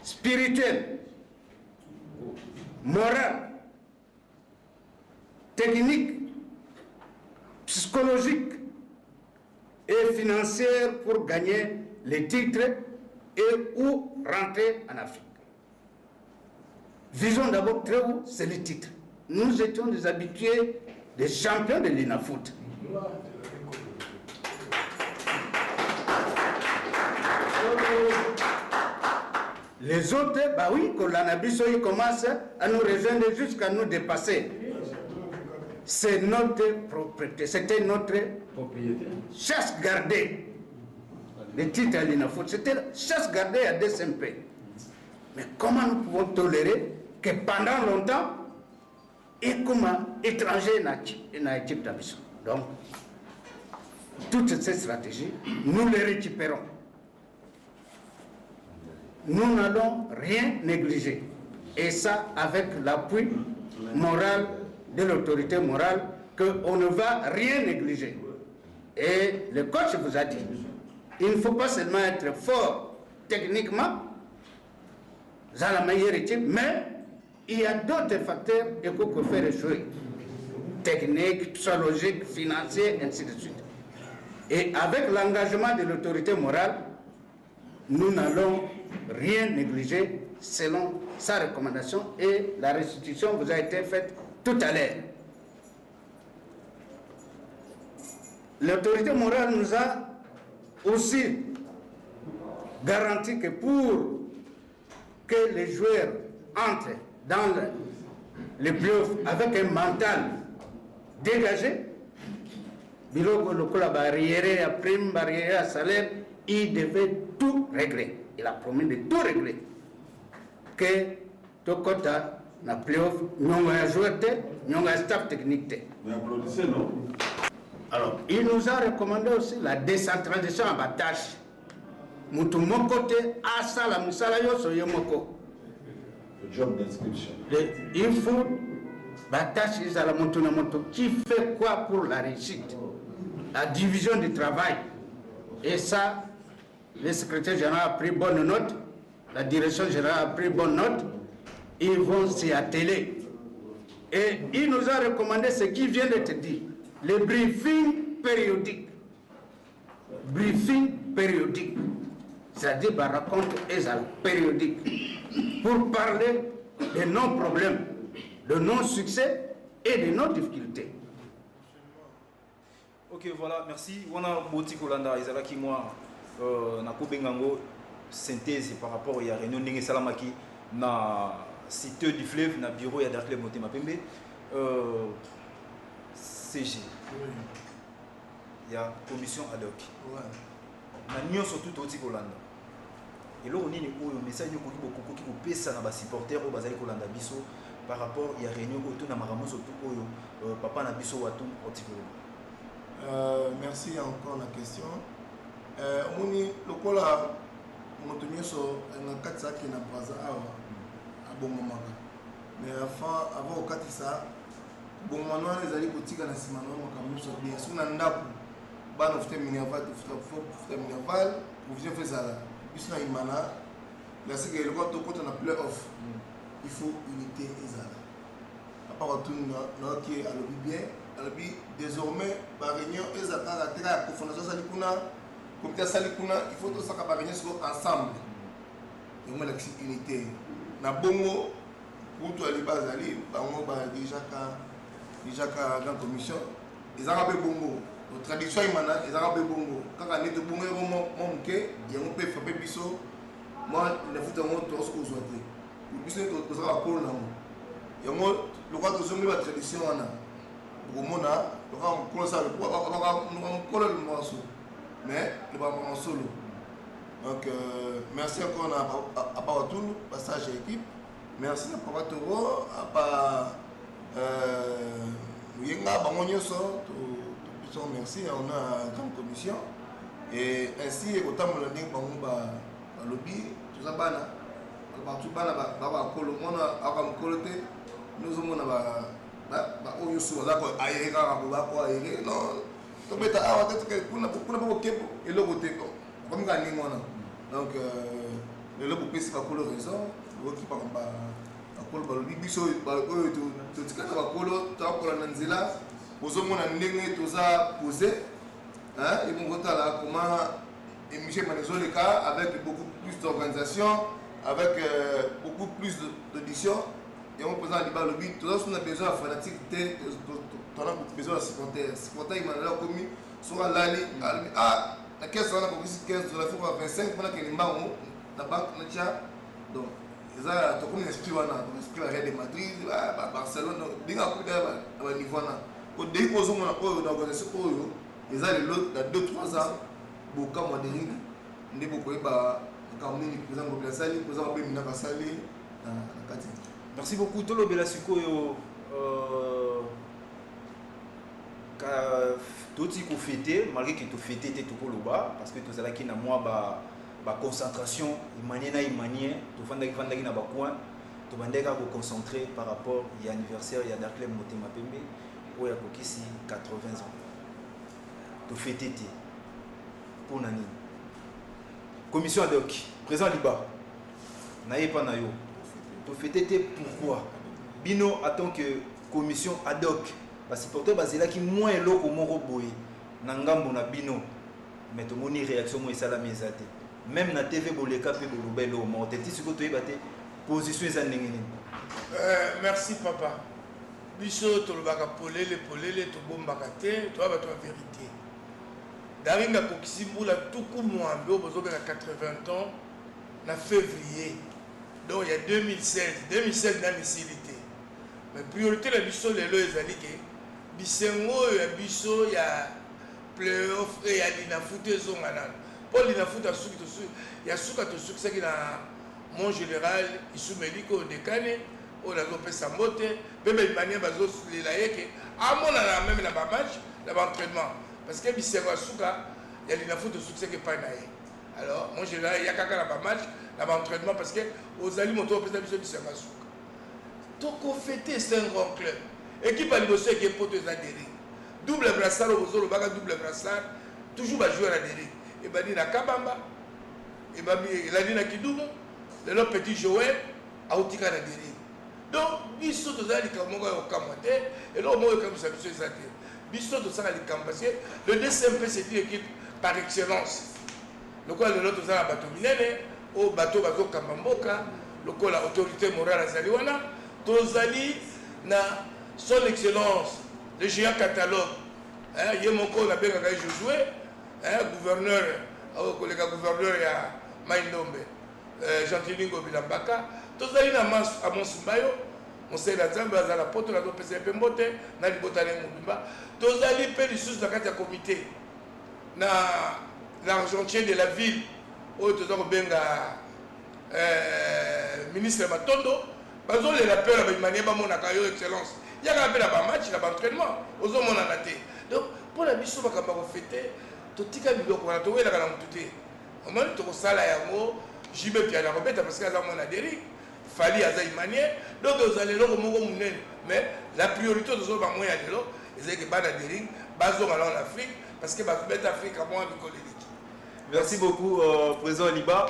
Speaker 9: spirituelles, morales, techniques, psychologiques et financières pour gagner les titres et ou rentrer en Afrique. Visons d'abord très haut, c'est les titres. Nous étions des habitués, des champions de l'INAFOOT. Les autres, bah oui, quand l'anabiso commence à nous rejoindre jusqu'à nous dépasser. C'est notre propriété, c'était notre propriété. Chasse gardée. Les titres à l'INAFOOT, c'était chasse gardée à DSMP. Mais comment nous pouvons tolérer que pendant longtemps, et comme étranger n'a équipe d'ambition. Donc, toutes ces stratégies, nous les récupérons. Nous n'allons rien négliger. Et ça, avec l'appui moral de l'autorité morale, qu'on ne va rien négliger. Et le coach vous a dit, il ne faut pas seulement être fort techniquement, dans la meilleure équipe, mais il y a d'autres facteurs qu'il faut faire échouer. Technique, psychologique, financier, ainsi de suite. Et avec l'engagement de l'autorité morale, nous n'allons rien négliger selon sa recommandation et la restitution vous a été faite tout à l'heure. L'autorité morale nous a aussi garanti que pour que les joueurs entrent dans les playoffs avec un mental dégagé, Bilogo Lokola barrière à prime, barrière à salaire, il devait tout régler. Il a promis de tout régler. Que Tokota na playoff, nous avons joué, nous avons staff technique.
Speaker 10: Mais applaudissez, non?
Speaker 9: Alors, il nous a recommandé aussi la décentralisation à Batache. Moutoumon côté, à ça, la Moussalayo, Soyomoko.
Speaker 10: Le job d'inscription.
Speaker 9: Il faut Batache, qui fait quoi pour la réussite? La division du travail. Et ça, le secrétaire général a pris bonne note, la direction générale a pris bonne note, ils vont s'y atteler. Et il nous a recommandé ce qui vient d'être dit, le briefing périodique. Briefing périodique, c'est-à-dire par raconte périodique, pour parler de nos problèmes, de nos succès et de nos difficultés.
Speaker 1: Ok, voilà, merci. On a Boti Kolanda, Isala qui moi, na Kobengango, synthèse par rapport à la réunion de Salamaki, na cité du fleuve na bureau ya Darkle Motema Pembe CG il y a commission ad hoc na nyonso tout oti kolanda eloko nini oyo message nyoko kokoki kopesa na ba supporters oyo bazali kolanda biso par rapport ya réunion oyo na makambo surtout oyo papa na biso watu oti kolanda.
Speaker 6: Merci encore la question. Moni lokola moto nyonso na kati saki na braza awa abongomaka mais avant okatisa bongomano wana ezali kotika na nsima na makambo nyonso bien soki na ndako bana ofute minerval provision fe ezala biso na imana lasike eloko tokota na play off il faut unité ezala apart otuni naoki alobi bien alobi désormais baréunion eza kaka te kaka ya cofondation asali kuna comité asali kuna il faut tosaka baréunion siko ensemble yango elakisi unité na bongo kutu aliba azali bango déjà ka grande commission ezaka mpe bongo tradition imana ezaka mpe bongo kaka neti bongo ero mwa moke yango mpe frappe biso mwa nafuta yango tokosi kozwa te biso tozaka bakolo nango yango lokola tozongeli batradition wana okomona lokola mokolo sa mokolo limaso mais lebaka solo. Donc merci encore à Paratulu, passage à l'équipe. Merci à Paratoro, à pas Yenga Bangonyoso, tout merci. On a une grande commission et ainsi autant me le dire Bangomba lobby, tout ça bana, partout bana baba kolo, on a avant coloté, nous avons ba oyoso là quoi aéré quoi aéré non, tu mets ta awa tête que kuna pas kepo et le côté comme gagner moi donc le lobo pesi ba kolo raison qui par ba kolo ba lobi biso ba oyo to tikaka ba kolo ta kola na nzela bozomona ndenge toza posé hein et mon côté là comment et Michel Manezo le cas avec beaucoup plus d'organisation avec beaucoup plus d'audition et on présente le lobby tout ça on a besoin de fanatique on a besoin de supporter il m'a là commis soit l'ali ah la caisse on a compris 15 dollars faut 25 pendant que les banques la banque na tcha donc ça to comme esprit wana esprit Real de Madrid Barcelone dinga ko da ba niveau na ko dei ko zo mona ko da organisation ko ils ont l'autre dans 2-3 ans beaucoup moins de ring ndi beaucoup ba comme ni président de la salle président de Mina Basali na kati.
Speaker 1: Merci beaucoup Tolo Belasiko toti ko fêter malgré que tu fêter te ko loba parce que tu zala ki na moi ba concentration imanie to fandaki na ba coin to bandeka ko concentrer par rapport à anniversaire ya Darkle Motema Pembe oya kokisi 80 ans to fêter te pour nani commission ad hoc président Liba naye pa na yo to fêter te pourquoi bino en tant que commission ad hoc parce que porter basé là qui moins eloko moko boye na ngambo na bino mais to moni réaction mo esala mezate même na TV boleka pe bolobelo mo teti siko to yebate position eza ndenge nini.
Speaker 3: Merci papa biso to lobaka polele to bombaka te to ba to vérité daringa kokisi mbula tuku mwambe obozoka 80 ans na février donc il y a 2016 na misilité mais priorité la biso lelo ezali ke bisengo ya biso ya playoff et ya dina foot zonga Paul dina foot a suki to su ya suka to suki saki na mon général Isumeliko dekane o la lopé sambote bebe mania bazo lela yeke amona na même na ba match na ba entraînement parce que bisengo suka ya dina foot to suki saki pa na ye alors mon général ya kaka na ba match na ba entraînement parce que ozali moto pesa biso bisengo suka toko fêter c'est un grand club équipe à liboso qui est pour des adhérés double brassard au zolo baka double brassard toujours ba jouer à adhérés et ba dit na kabamba et ba il a dit na kidumo le petit Joël a outika na adhérés donc biso to zali ka moko au kamote et là mo comme ça biso ça biso to ça li kam parce que le DCMP c'est une équipe par excellence le quoi le l'autre ça bateau minene au bateau bazo kamamboka le quoi la autorité morale azali wana to zali na son excellence le géant catalogue il y a mon collègue qui a joué gouverneur collègue gouverneur ya Maindombe Jean-Tilingo Bilambaka, tous les gens à mon Sumbayo, on sait la Zambie, à la pote, la dope, c'est Pembote, na li botane Mubimba, tous les gens qui sont dans le comité, na l'argentier de la ville, où tous les ministre Matondo, parce que les appels avec manière de mon excellence, il y a un appel à match, il y a un entraînement, aux hommes on a naté. Donc, pour la mission, on va fêter, tout le monde a trouvé la gamme tout. Au moins, tout ça là, j'y vais bien la remettre parce qu'il y a un adhéri. Fali à une manière, donc vous allez là au moment mais la priorité de ce moment, c'est que pas d'adhéri, basons en Afrique, parce que l'Afrique a moins de collègues.
Speaker 1: Merci beaucoup, Président Liba.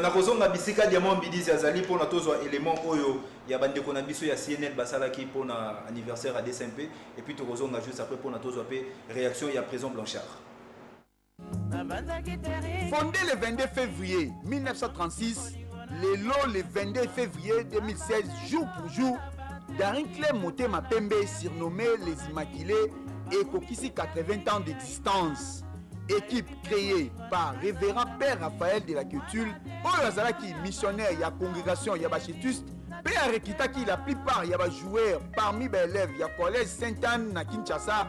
Speaker 1: Nakozon na bisika diamant bidisi azali pour natozwa élément oyo ya bande kona biso ya CNL basalaki pour na anniversaire à DSMP et puis tokozon na juste après pour natozwa pe réaction ya Président Blanchard.
Speaker 11: Fondé le 22 février 1936, le 22 février 2016, jour pour jour, Daring Club Motema Pembe, surnommé les Immaculés, et Kokisi 80 ans d'existence. Équipe créée par révérend Père Raphaël de la Culture, Oyazalaki missionnaire, il y a congrégation, il y a bachétuste, Père Rekitaki, la plupart, il y a joueurs parmi les élèves, il y a collège Sainte-Anne na Kinshasa,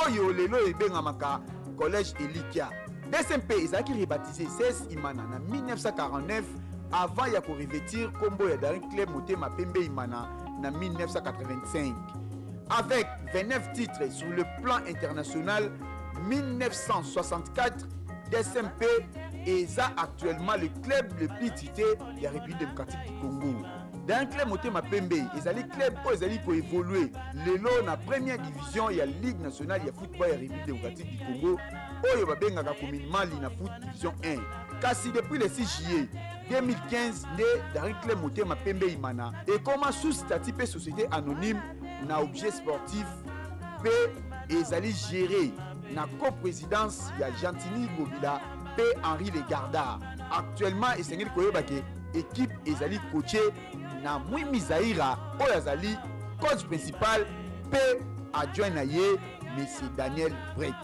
Speaker 11: Oyo Lelo et Bengamaka, collège Elikia. DSMP, ils ont rebaptisé 16 Imana en 1949, avant de revêtir Combo et Daring Club Motema Pembe Imana en 1985. Avec 29 titres sur le plan international, 1964, DSMP est actuellement le club le plus titré de la République démocratique du Congo. Dans le club Motema Pembe, ils allaient club pour évoluer. Le lot na première division, il y a Ligue nationale, il y a football de la République démocratique du Congo. Il y a communément la foot division 1. Car si depuis le 6 juillet 2015, dans le club Motema Pembe Imana, et comment sous statut de société anonyme, na objet sportif, ils allaient gérer na coprésidence, il y a Gentini Mobila, P. Henri Legardard. Actuellement, il s'agit de l'équipe ezali coaché na Mwimi Zaira, Oyazali, coach principal, P. adjoint naye, M. Daniel Breck.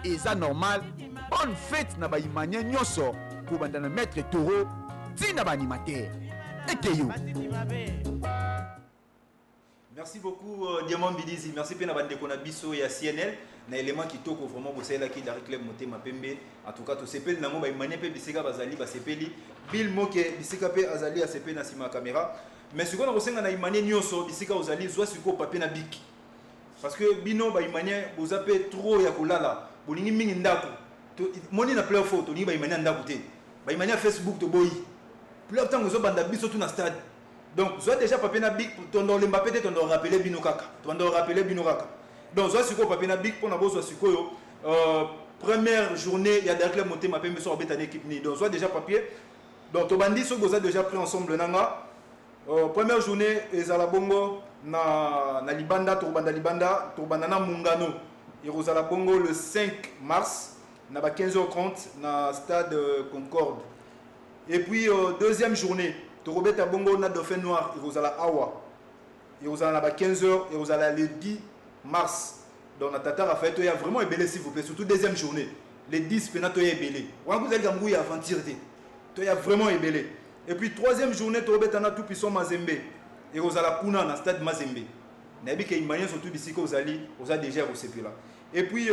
Speaker 11: Et ça normal, bonne fête na baimania nyoso pour bandana maître Toro, tina ba animateur. Ekeyo.
Speaker 1: Merci beaucoup Diamant Bidizi, merci pe na bande kona biso ya CNL na élément qui toko vraiment bosela ki Daring Club Motema Pembe. En tout cas to sepeli nango ba imania pe bisika bazali ba sepeli Bill Moke bisika pe azali a sepeli na sima caméra. Mais ce qu'on a resenga na imania nyoso bisika ozali zwa siko papier na bik. Parce que bino ba imania bozape trop ya kolala, bolingi mingi ndako. Moni na player photo ni ba imania ndako te. Ba imania Facebook to boyi. Player tango zo banda biso tout na stade. Donc, soit déjà papier na bic pour ton le Mbappé ton rappeler Binokaka. Ton rappeler Binokaka. Donc, soit sur papier na bic pour na bozo sur première journée il y a Daring Club Motema Pembe sur bête équipe ni. Donc, soit déjà papier. Donc, to bandi so boza déjà pris ensemble nanga. Première journée ezala bongo na Libanda to banda Libanda to banda na Mungano. Ezala bongo le 5 mars na 15h30 na stade Concorde. Et puis deuxième journée Torobet à Bongo na Dauphin Noir, il à Awa. Il à 15h, il le 10 mars. Donc, Tata Raphaël, il y a vraiment ébélé, s'il vous plaît, surtout deuxième journée. Les 10 pénats, il y a ébélé. Vous avez Gamou, il y a aventuré. Il y a vraiment ébélé. Et puis, troisième journée, Torobet à tout puissant Mazembe. Et il à Kuna, dans le stade Mazembe. Nabi qui est surtout d'ici aux Ali, aux ADG, au CP là. Et puis,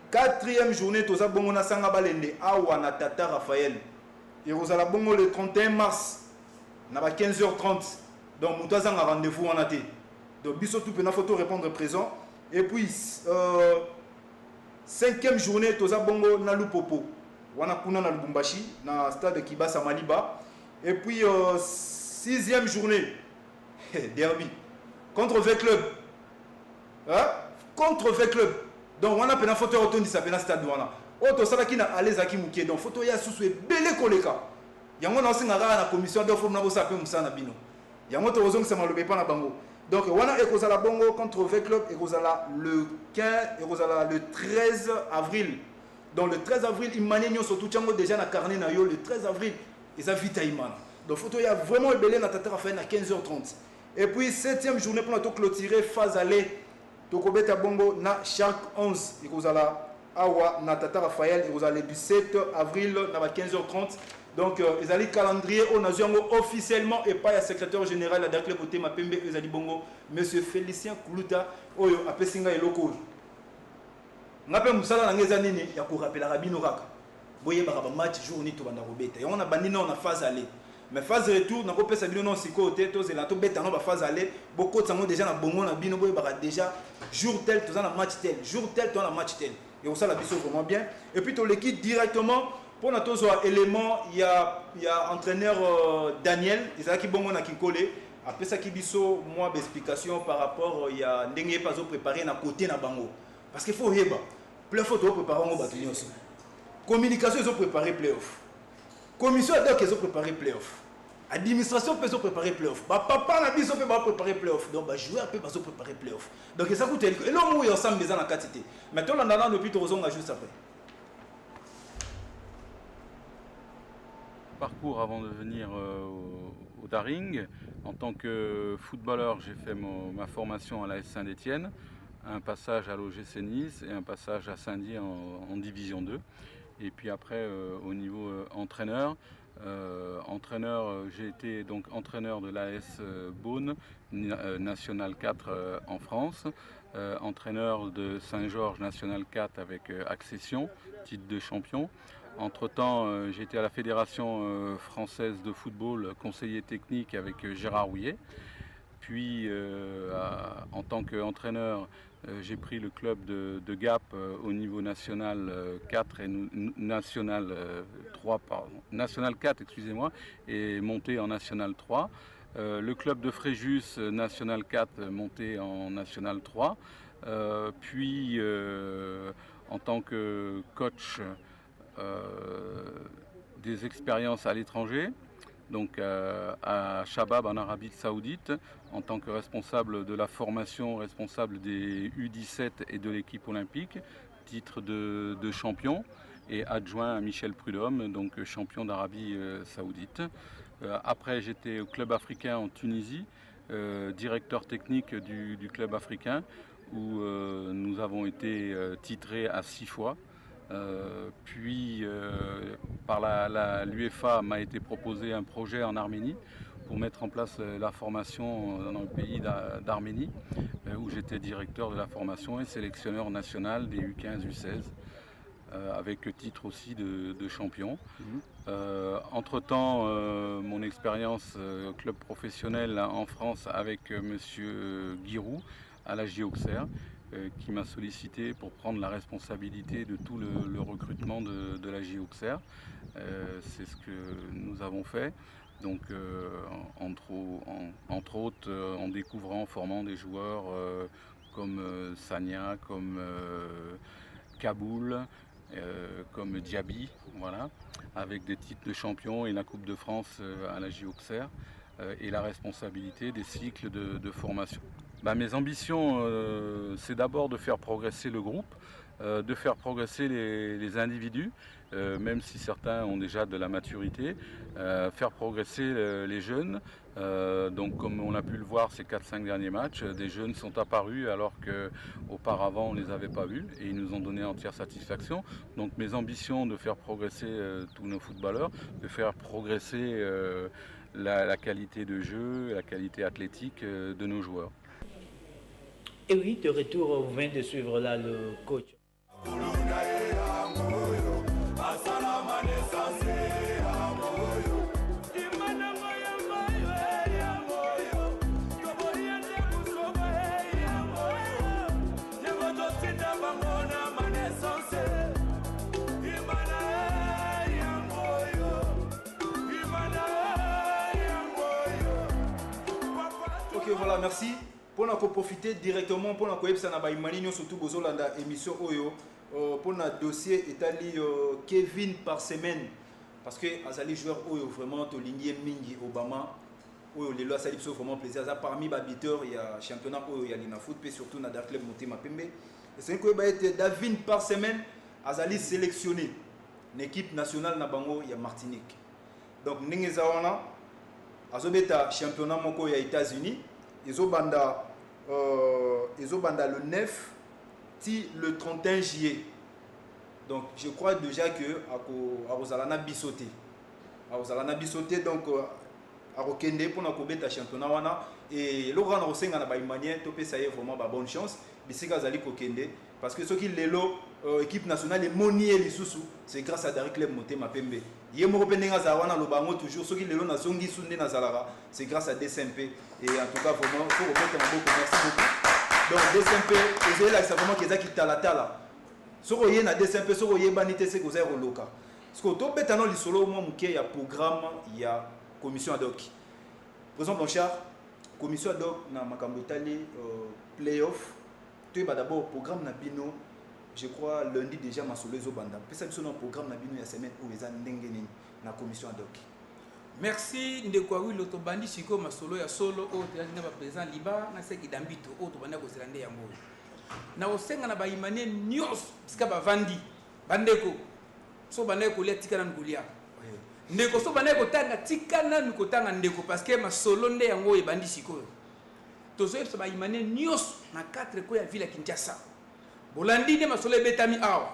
Speaker 1: quatrième journée, il y a Bongo na Sangabalende, Awa na Tata Raphaël. Et vous allez bongo le 31 mars, à 15h30. Donc, nous avons un rendez-vous en athée. Donc, biso tout pena photo répondre présent. Et puis, cinquième journée, nous avons bongo na Lupopo. Wana kuna na Lubumbashi, na stade Kibasa Maliba. Et puis, sixième journée, derby. Contre V Club. Hein? Contre V Club. Donc, on a pena photo retourne ça pena stade wana. Oto salaki na alezaki mukie donc photo ya susu ebele koleka yango na osinga na commission de forme na bosa pe musana bino yango to ozongisa malobe pa na bango donc wana ekozala bongo contre V Club ekozala le 15 ekozala le 13 avril donc le 13 avril imane nyo surtout chango déjà na carnet na yo le 13 avril eza vita imana donc photo ya vraiment ebele na Tata Raphaël na 15h30 et puis 7e journée pour na to clôturer phase aller to kobeta bongo na Shark 11 ekozala Awa na Tata Raphaël et vous allez du 7 avril à 15h30 Donc, ils allaient calendrier, on a officiellement et pas le secrétaire général de Club Motema Pembe, ils allaient bongo, monsieur Félicien Koulouta, oyo apesinga eloko. Ngape musala na ngeza nini ya ko rappeler Rabino Raka. Boye ba match jour ni to banda robeta. Et on a bandi na phase aller. Mais phase retour na ko pesa bino non siko te to zela to beta no ba phase aller, beaucoup de déjà na bongo na bino boye ba déjà jour tel to na match tel, jour tel to na match tel. Et on ça la biso vraiment bien. Et puis to l'équipe directement pour notre élément, il y a entraîneur Daniel, il a qui bon na Kikole. Après ça qui biso moi d'explication par rapport il y a ndenge pas préparé na côté na bango. Parce qu'il faut heba. Playoff to préparer ngo batuni aussi. Communication ils ont préparé playoff. Commission ad hoc ils ont préparé playoff. Administration peut préparer playoff. Ba papa na biso peut préparer playoff. Donc ba joueur peut préparer playoff. Donc ça coûte et l'homme où il ensemble des en quantité. Maintenant on a depuis tout raison juste après.
Speaker 5: Parcours avant de venir au Daring. En tant que footballeur, j'ai fait ma formation à l'AS Saint-Étienne, un passage à l'OGC Nice et un passage à Saint-Dié en Division 2. Et puis après, au niveau entraîneur, j'ai été donc entraîneur de l'AS Beaune, National 4 en France, entraîneur de Saint-Georges National 4 avec accession, titre de champion. Entre-temps, j'ai été à la Fédération française de football, conseiller technique avec Gérard Houillet. Puis, en tant qu'entraîneur, j'ai pris le club de Gap au niveau national 4 et national 3, pardon, national 4, excusez-moi, et monté en national 3. Le club de Fréjus, national 4, monté en national 3. Puis, en tant que coach, des expériences à l'étranger, donc à Shabab en Arabie Saoudite, en tant que responsable de la formation, responsable des U17 et de l'équipe olympique, titre de champion, et adjoint à Michel Prudhomme, donc champion d'Arabie Saoudite. Après, j'étais au club africain en Tunisie, directeur technique du club africain, où nous avons été titrés à 6 fois. Puis par l'UEFA m'a été proposé un projet en Arménie pour mettre en place la formation dans le pays d'Arménie, où j'étais directeur de la formation et sélectionneur national des U15, U16, avec le titre aussi de champion. Entre-temps, mon expérience au club professionnel en France avec monsieur Guirou à la J Auxerre, qui m'a sollicité pour prendre la responsabilité de tout le recrutement de la J Auxerre. C'est ce que nous avons fait. Donc, entre autres, en découvrant, en formant des joueurs comme Sagna, comme Kaboul, comme Diaby, voilà, avec des titres de champion et la Coupe de France à la J Auxerre, et la responsabilité des cycles de formation. Mes ambitions, c'est d'abord de faire progresser le groupe, de faire progresser les individus, même si certains ont déjà de la maturité, faire progresser les jeunes. Donc comme on a pu le voir ces 4-5 derniers matchs, des jeunes sont apparus alors qu'auparavant on ne les avait pas vus et ils nous ont donné entière satisfaction. Donc mes ambitions de faire progresser tous nos footballeurs, de faire progresser la qualité de jeu, la qualité athlétique de nos joueurs.
Speaker 12: Et oui, de retour, vous venez de suivre là le coach.
Speaker 1: Ok, voilà, merci. Pour nous profiter directement pour nous connaître na baimani surtout bozolanda émission oyo pour notre dossier Italie Kevin par semaine parce que azali joueur oyo vraiment to ligne mingi Obama oyo les lois ça dit vraiment plaisir ça parmi babiteurs il y a championnat oyo il y a lina foot puis surtout na club Motema Pembe et c'est que ba être David par semaine azali sélectionné l'équipe nationale na bango il y a Martinique donc ningeza wana azobeta championnat moko ya États-Unis ils ont banda le 9 le 31 juillet. Donc je crois déjà que à Rosalana Bissoté. azala na biso te donc akokende mpona kobeta championnat wana et eloko wana kosenga na bahumanien topesa ye vraiment bonne chance bisika azali kokende parce que soki lelo équipe nationale emoni ye lisusu c'est grâce à Daring Club Motema Pembe ye moko mpe ndenge azala wana aloba yango toujours soki lelo nazongi su nde nazalaka c'est grâce à DSMP et en tout cas vraiment faut remettre maboko merci beaucoup donc DSMP ezalelakisa vraiment keza kitalatala soki oye na DSMP soki oyebani te se koza ekoloka parce que tobetana lisolo mwa moke ya programme ya commission ad hoc président Blanchard commission ad hoc na makambo etali playoff toyeba d'abord programme na bino je crois lundi déjà masolo ezobanda pesa biso na programme na bino ya semaine oyo eza ndenge nini na commission ad hoc.
Speaker 2: Merci ndeko Awilo tobandi siko masolo ya solo oyo tozali na baprésident liba na seki dambito oyo tobanda kozela nde yango oyo na kosenga na baimanie nyonso sika bavandi bandeko so bandeko kolia tika nanu kolia ndeko so bandeko kotanga tika nanu kotanga ndeko parce que masolo nde yango oyo ebandi sikoyo tozoyebisa baimanie nyonso na 4 ko ya ville ya Kinshasa bolandi nde masolo ebetami awa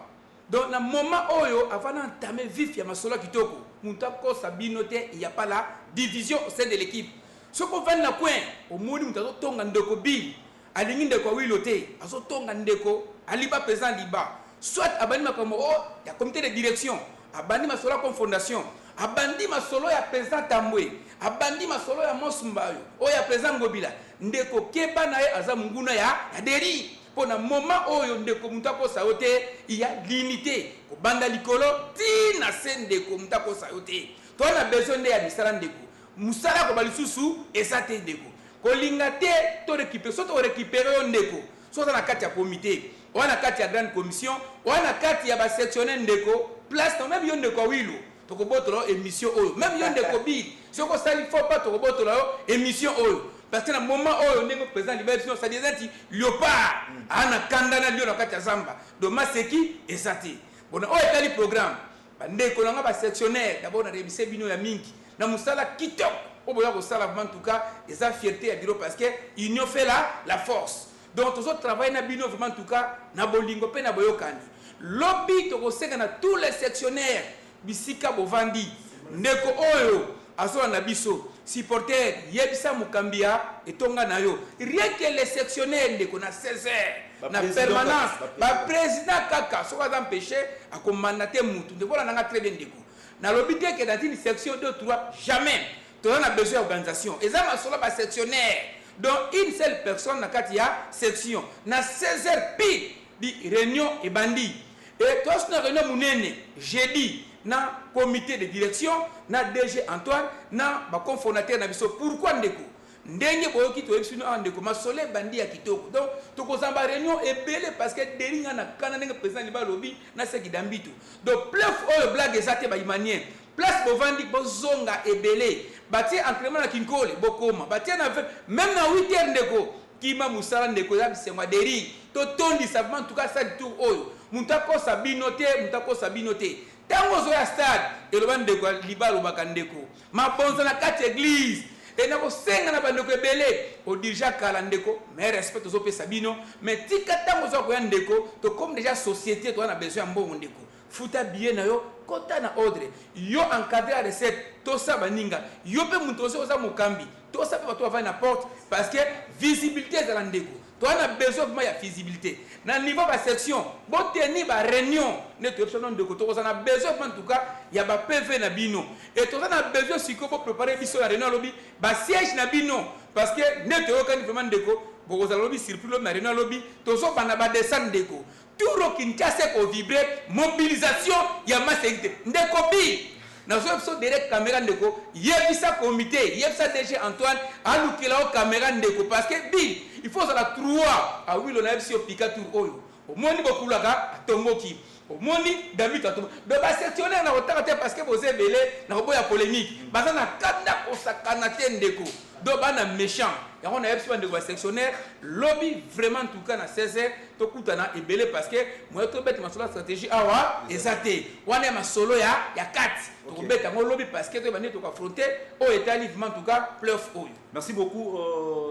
Speaker 2: donc na moment oyo avant d'entamer vif ya masolo kitoko mutu akosa bino te il y a pas la division au sein de l'équipe ce qu'on va na coin au moni mutu azotonga ndeko bi alingi ndeko Awilo te azotonga ndeko aliba président liba soit abandi makambo ya comité de direction abandi masolo comme fondation abandi masolo ya président Tambwe abandi masolo ya Mosumbayo ya président Ngobila ndeko keba na ye aza munguna ya deri pona moment oyo ndeko mutu akosa yo te il y a l'unité kobanda likolo ti na se ndeko mutu akosa yo te to na besoin nde ya misala ndeko musala ko balisusu esa te ndeko kolinga te to récupérer so to récupérer yo ndeko so na kati ya comité na kati ya grande commission na kati ya ba sectionnaire ndeko place na même yo ndeko Awilo to ko botolo émission oyo même yo ndeko bi so ko sali faut pas to ko botolo émission oyo parce que na moment oyo ndeko président libération ça disait ti Léopard ana kandana lio na kati ya zamba do maseki esati bona oyo tali programme bandeko nanga ba sectionnaire d'abord na remise bino ya mingi na musala kitoko oboya ko sala en tout cas esa fierté ya bureau parce que union fait la force donc tous autres travail na bino vraiment en tout cas na bolingo pe na boyokani lobby to ko senga na tous les sectionnaires bisika bovandi ndeko oyo azola na biso supporter yebisa mukambia etonga na yo rien que les sectionnaires ndeko na 16h na permanence ba président kaka so va empêcher à commander mutu ndeko la nanga très bien ndeko na lobby te que dans une section 2 3 jamais tu as besoin d'organisation et ça ma solo ba sectionnaire donc une seule personne na kati ya section na 16h pile di réunion et bandi et toi na réunion munene jeudi na comité de direction na DG Antoine na ba cofondateur na biso pourquoi ndeko ndenge boyoki to ebisino ndeko masole bandi ya kitoko donc to kozamba réunion ebele parce que deringa na kana ndenge président liba lobi na seki dambito donc plef oyo blague ezate ba imanien place bovandi bozonga ebele batie entraînement na Kinkole bokoma batie na même na 8h ndeko kima musala ndeko ya bisemwa deri to tondi savement en tout cas ça tour oyo mutako sabino te tango zo ya stade eloba ndeko liba lobaka ndeko mabonza na kati église et na ko senga na bandeko ebele o dirija kala ndeko mais respect zo pe sabino mais tika tango zo ko ya ndeko to comme déjà société to na besoin mbongo ndeko futa bien na yo kota na ordre yo encadrer la recette to sa baninga yo pe muto oza mokambi to sa pe bato va na porte parce que visibilité za ndeko to na besoin vraiment ya visibilité na niveau ba section bo tenir ba réunion ne to option ndeko to na besoin en tout cas ya ba PV na bino et to na besoin siko pour préparer biso la réunion lobby ba siège na bino parce que ne to kan vraiment ndeko bo za lobby surplus na réunion lobby to so bana ba descendre ndeko tout Kinshasa ko vibrer mobilisation ya massacre ndeko bi na zo episode direct caméra ndeko yebisa comité yebisa DG Antoine alukila o caméra ndeko parce que bi il faut ça la 3 a Awilo na ebisi opika tour oyo omoni bokulaka atomboki omoni David atombo de ba sectionnaire na otaka te parce que vous ebele na boya polémique baza na kanda osakana te ndeko do bana méchant et on a ebisi ndeko ba sectionnaire lobby vraiment en tout cas na 16h to kutana ebele parce que moi to bête ma solo stratégie awa ezate wana ma solo ya 4 to bête ngo lobby parce que to bani to affronter au état en tout cas playoff oyo.
Speaker 1: Merci beaucoup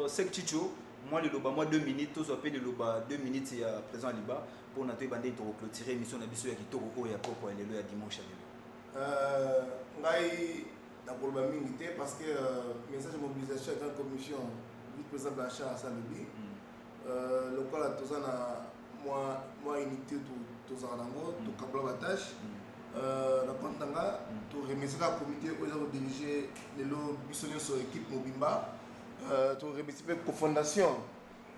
Speaker 1: Sek Chicho. Moi le loba moi 2 minutes tous appelé le loba 2 minutes ya présent liba pour na to bande to clôturer émission na biso ya kitoko oyo ya poko ya lelo ya dimanche à lelo.
Speaker 6: ngai nakoloba mingi te parce que message de mobilisation avec la commission vice-président Blanchard à Salobi lokola toza na moi unité tozala nango tokabola batâche na compte nanga to remercier la comité oyo eza kodirige lelo biso nyonso équipe mobimba to remercier pe cofondation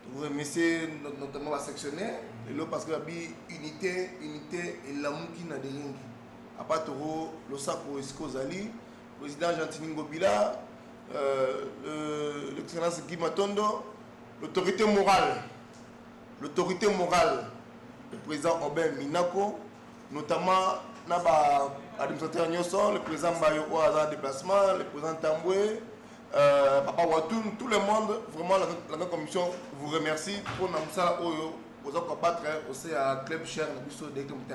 Speaker 6: to remercier notamment la sectionnaire lelo parce que babi unité elamuki na deringi apa toro losako esiko ozali président Gentini Ngobila l'excellence Guy Matondo, l'autorité morale, le président Aubin Minako, notamment l'administrateur Nyoson, le président Bayo Oaza déplacement, le président Tamboué, Papa Watoun, tout le monde, vraiment la commission vous remercie pour nous Oyo, pour combattre aussi à Club Cher, le bureau de comité.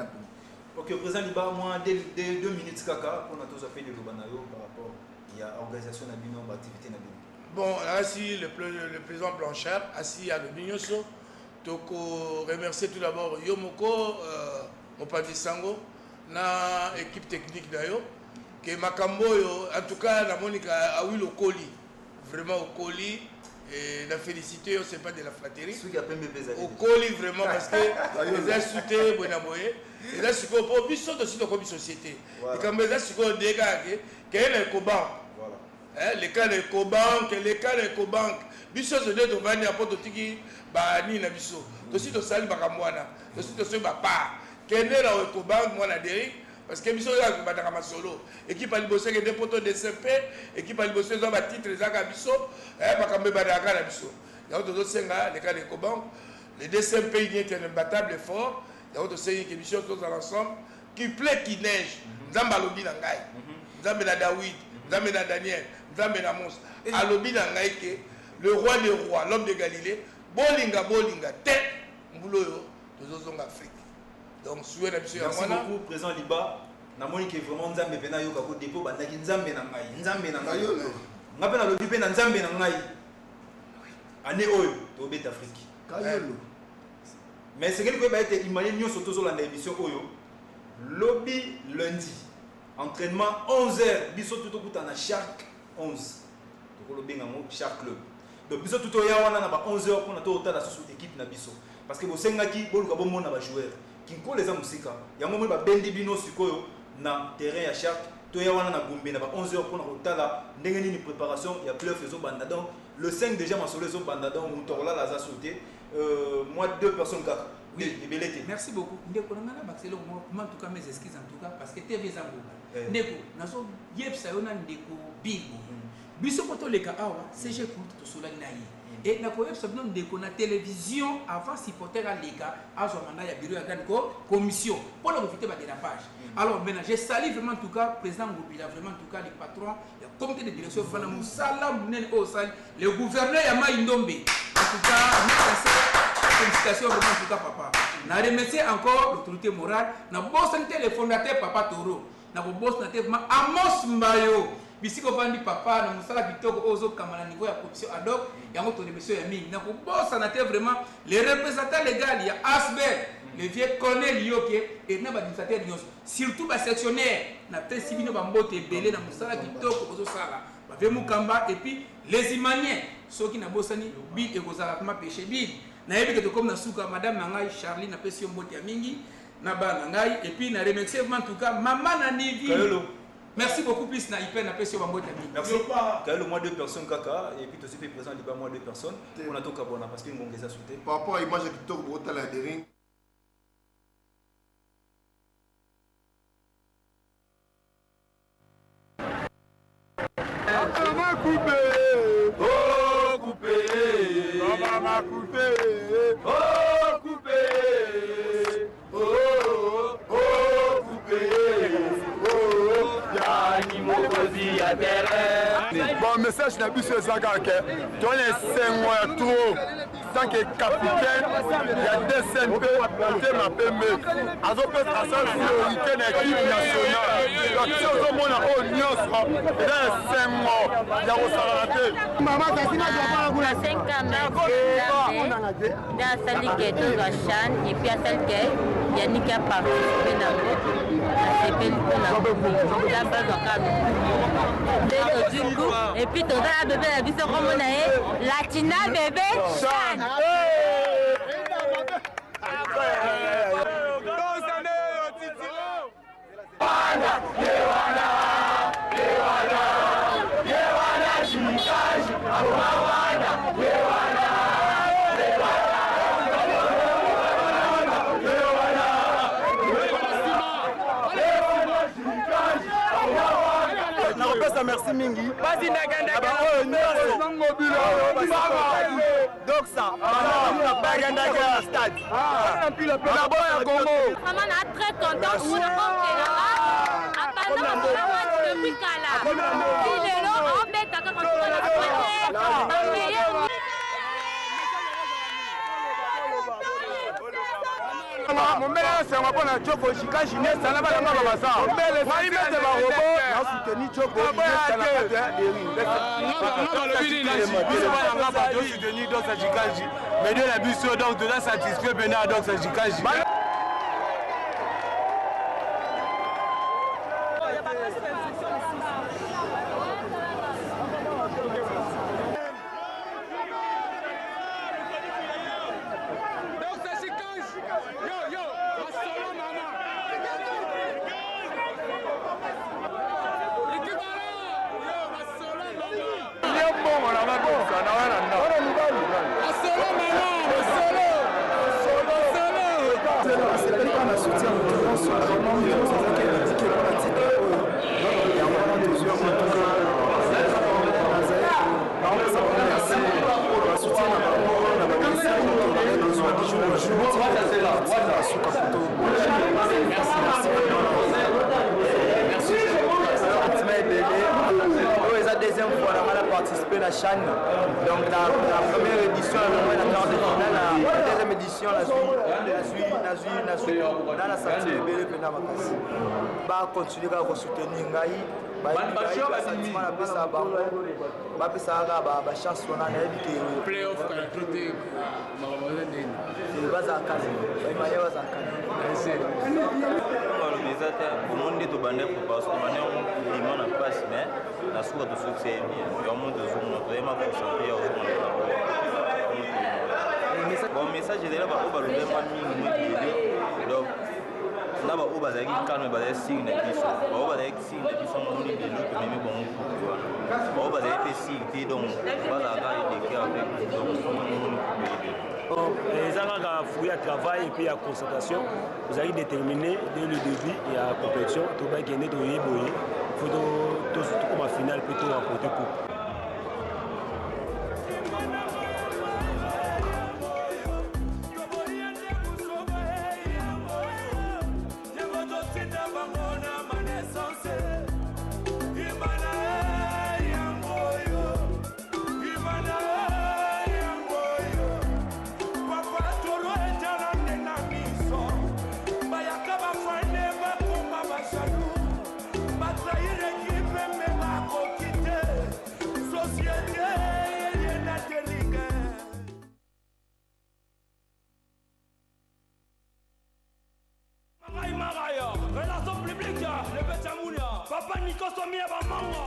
Speaker 1: Ok, président Liba, moi, dès 2 minutes, Kaka, on a tous fait des Lobanayo par rapport à l'organisation de la activité.
Speaker 3: Bon, ainsi le président Blanchard, assis à l'Obignoso, donc remercier tout d'abord Yomoko, Mopati Sango, na équipe technique d'ailleurs, que Makambo, en tout cas, la Monica a eu le colis, vraiment au colis. Et la félicité, ce n'est pas de la flatterie. Au colis vraiment parce que les insultés, les insultés, pour biso aussi dans la société. Et quand les insultés, des gars, quel est le Cobank? Les cas de Cobank, les cas de Cobank. Biso, je dois venir à Pototiki, Bani, na biso. Aussi, de Sali Bakamwana. Aussi, de ce papa. Quel est le Cobank, moi, la Derrick? Parce que biso ya bataka masolo équipe ali bosser que des poteaux de CP équipe ali bosser za ba titre za ka biso bakambe badaka na biso ya to senga les cas de Cobank les deux CP ils étaient imbattables et forts ya to senga que biso tous ensemble qui plaît qui neige nzamba lobi na ngai nzambe na David nzambe na Daniel nzambe na Mose alobi na ngai que le roi des rois l'homme de Galilée bolinga te mbulo yo tozozonga Afrique. Donc, merci
Speaker 1: beaucoup, président Liba. Je sais que vraiment Nzambe vena yo kako dépôt bandaki Nzambe na ngai. Nzambe na ngai. Ngapena lobi pe na Nzambe na ngai. Ane oyo to bet Afrique. Kayolo. Mais c'est quelque chose ba été imaginer nyoso tozo la émission oyo. Lobby lundi. Entraînement 11h biso tuto kutana chaque 11. To lobi ngamo chaque club. Donc biso tuto ya wana na ba 11h pour na to otala sous équipe na biso parce que bo sengaki boluka bo mona ba joueur. Kinko les amusika yango mo ba bendi bino sikoyo na terrain ya chaque to ya wana na Gombe na ba 11h pour na kotala ndenge nini préparation ya playoff ezo banda donc le 5 déjà masolo ezo banda donc mutola la za sauté moi 2 personnes kaka oui belete
Speaker 2: merci beaucoup ndeko ngana baxelo moi en tout cas mes excuses en tout cas parce que TV zango ndeko nazo yebsa yona ndeko bigo biso poto leka awa CG pour to sola na yi et na koyeb sabino ndeko na télévision avant supporter à leka azo manda ya bureau ya grande commission pour la profiter ba dérapage alors maintenant je salue vraiment en tout cas président Ngobila vraiment en tout cas les patrons le comité de direction fana musala munene au sal le gouverneur ya Maindombe en tout cas félicitations vraiment en tout cas papa na remercier encore l'autorité morale na boss le fondateur papa Toro na boss na vraiment Amos Mbayo bisiko vandi papa na musala kitoko ozo kamana niveau ya commission ad hoc yango to remercier ya mingi na ko bossa na te vraiment les représentants légaux ya Asber le vieux Cornel Yoke et na ba administrateur nyos surtout ba sectionnaire na pesi bino ba mbote belé na musala kitoko ozo sala ba ve mukamba et puis les imaniens ceux qui na bossani bil et kozala kuma péché bil na yebi que to comme na suka madame nangai Charlie na pesi mbote ya mingi na ba nangai et puis na remercier vraiment en tout cas maman na Nivi. Merci beaucoup plus na hyper na pesio bambo tami.
Speaker 1: Merci. Quand le moins 2 personnes kaka et puis aussi fait présent liba moins 2 personnes on a tout kabona parce que ngongeza sauté.
Speaker 6: Par rapport à l'image qui toque pour la dering.
Speaker 11: Mama coupé. Oh coupé. Mama coupé. Oh coupé. Oh coupé. Bon message na biso ezaka ke tone sengo ya trop tant que capitaine ya DSNP te mapembe azopesa sa priorité na équipe nationale donc si ozomona oyo nyonso eza sengo ya kosala te
Speaker 13: Maman, ça c'est ma
Speaker 14: dans 5 ans, dans celle qui est dans la chaîne, et puis à celle qui est Yannick a participé dans et puis tout la bébé la vie comme on a Latina bébé Chan.
Speaker 13: Merci Mingi. Vas-y Naganda.
Speaker 14: Maman est très contente pour le
Speaker 13: mon mère, c'est un peu un choco, Chika, Ginès, ça n'a pas la main au bazar. Moi, il met des robots, il a soutenu Choco, il est dans la mais de la buisson, donc de la satisfait, Bénard, donc c'est Jikaji. Deuxième fois, on a participé à la chaîne. Donc la première édition, la deuxième édition, la suite, dans la sortie de Bélé, on va continuer à soutenir Ngaï.
Speaker 15: Bon message est là pour le là ba oba za ki calme ba za signe na biso ba oba za ki signe na biso mo ni de l'autre mais bon ba oba za été signe donc ba za ga de qui avec donc
Speaker 16: les gens qui fouillent à travail et puis à concentration vous allez déterminer dès le début et à compétition tout va gagner de yeboyer faut tout comme à finale plutôt remporter coupe.
Speaker 4: Papa Nico Somia Bamango.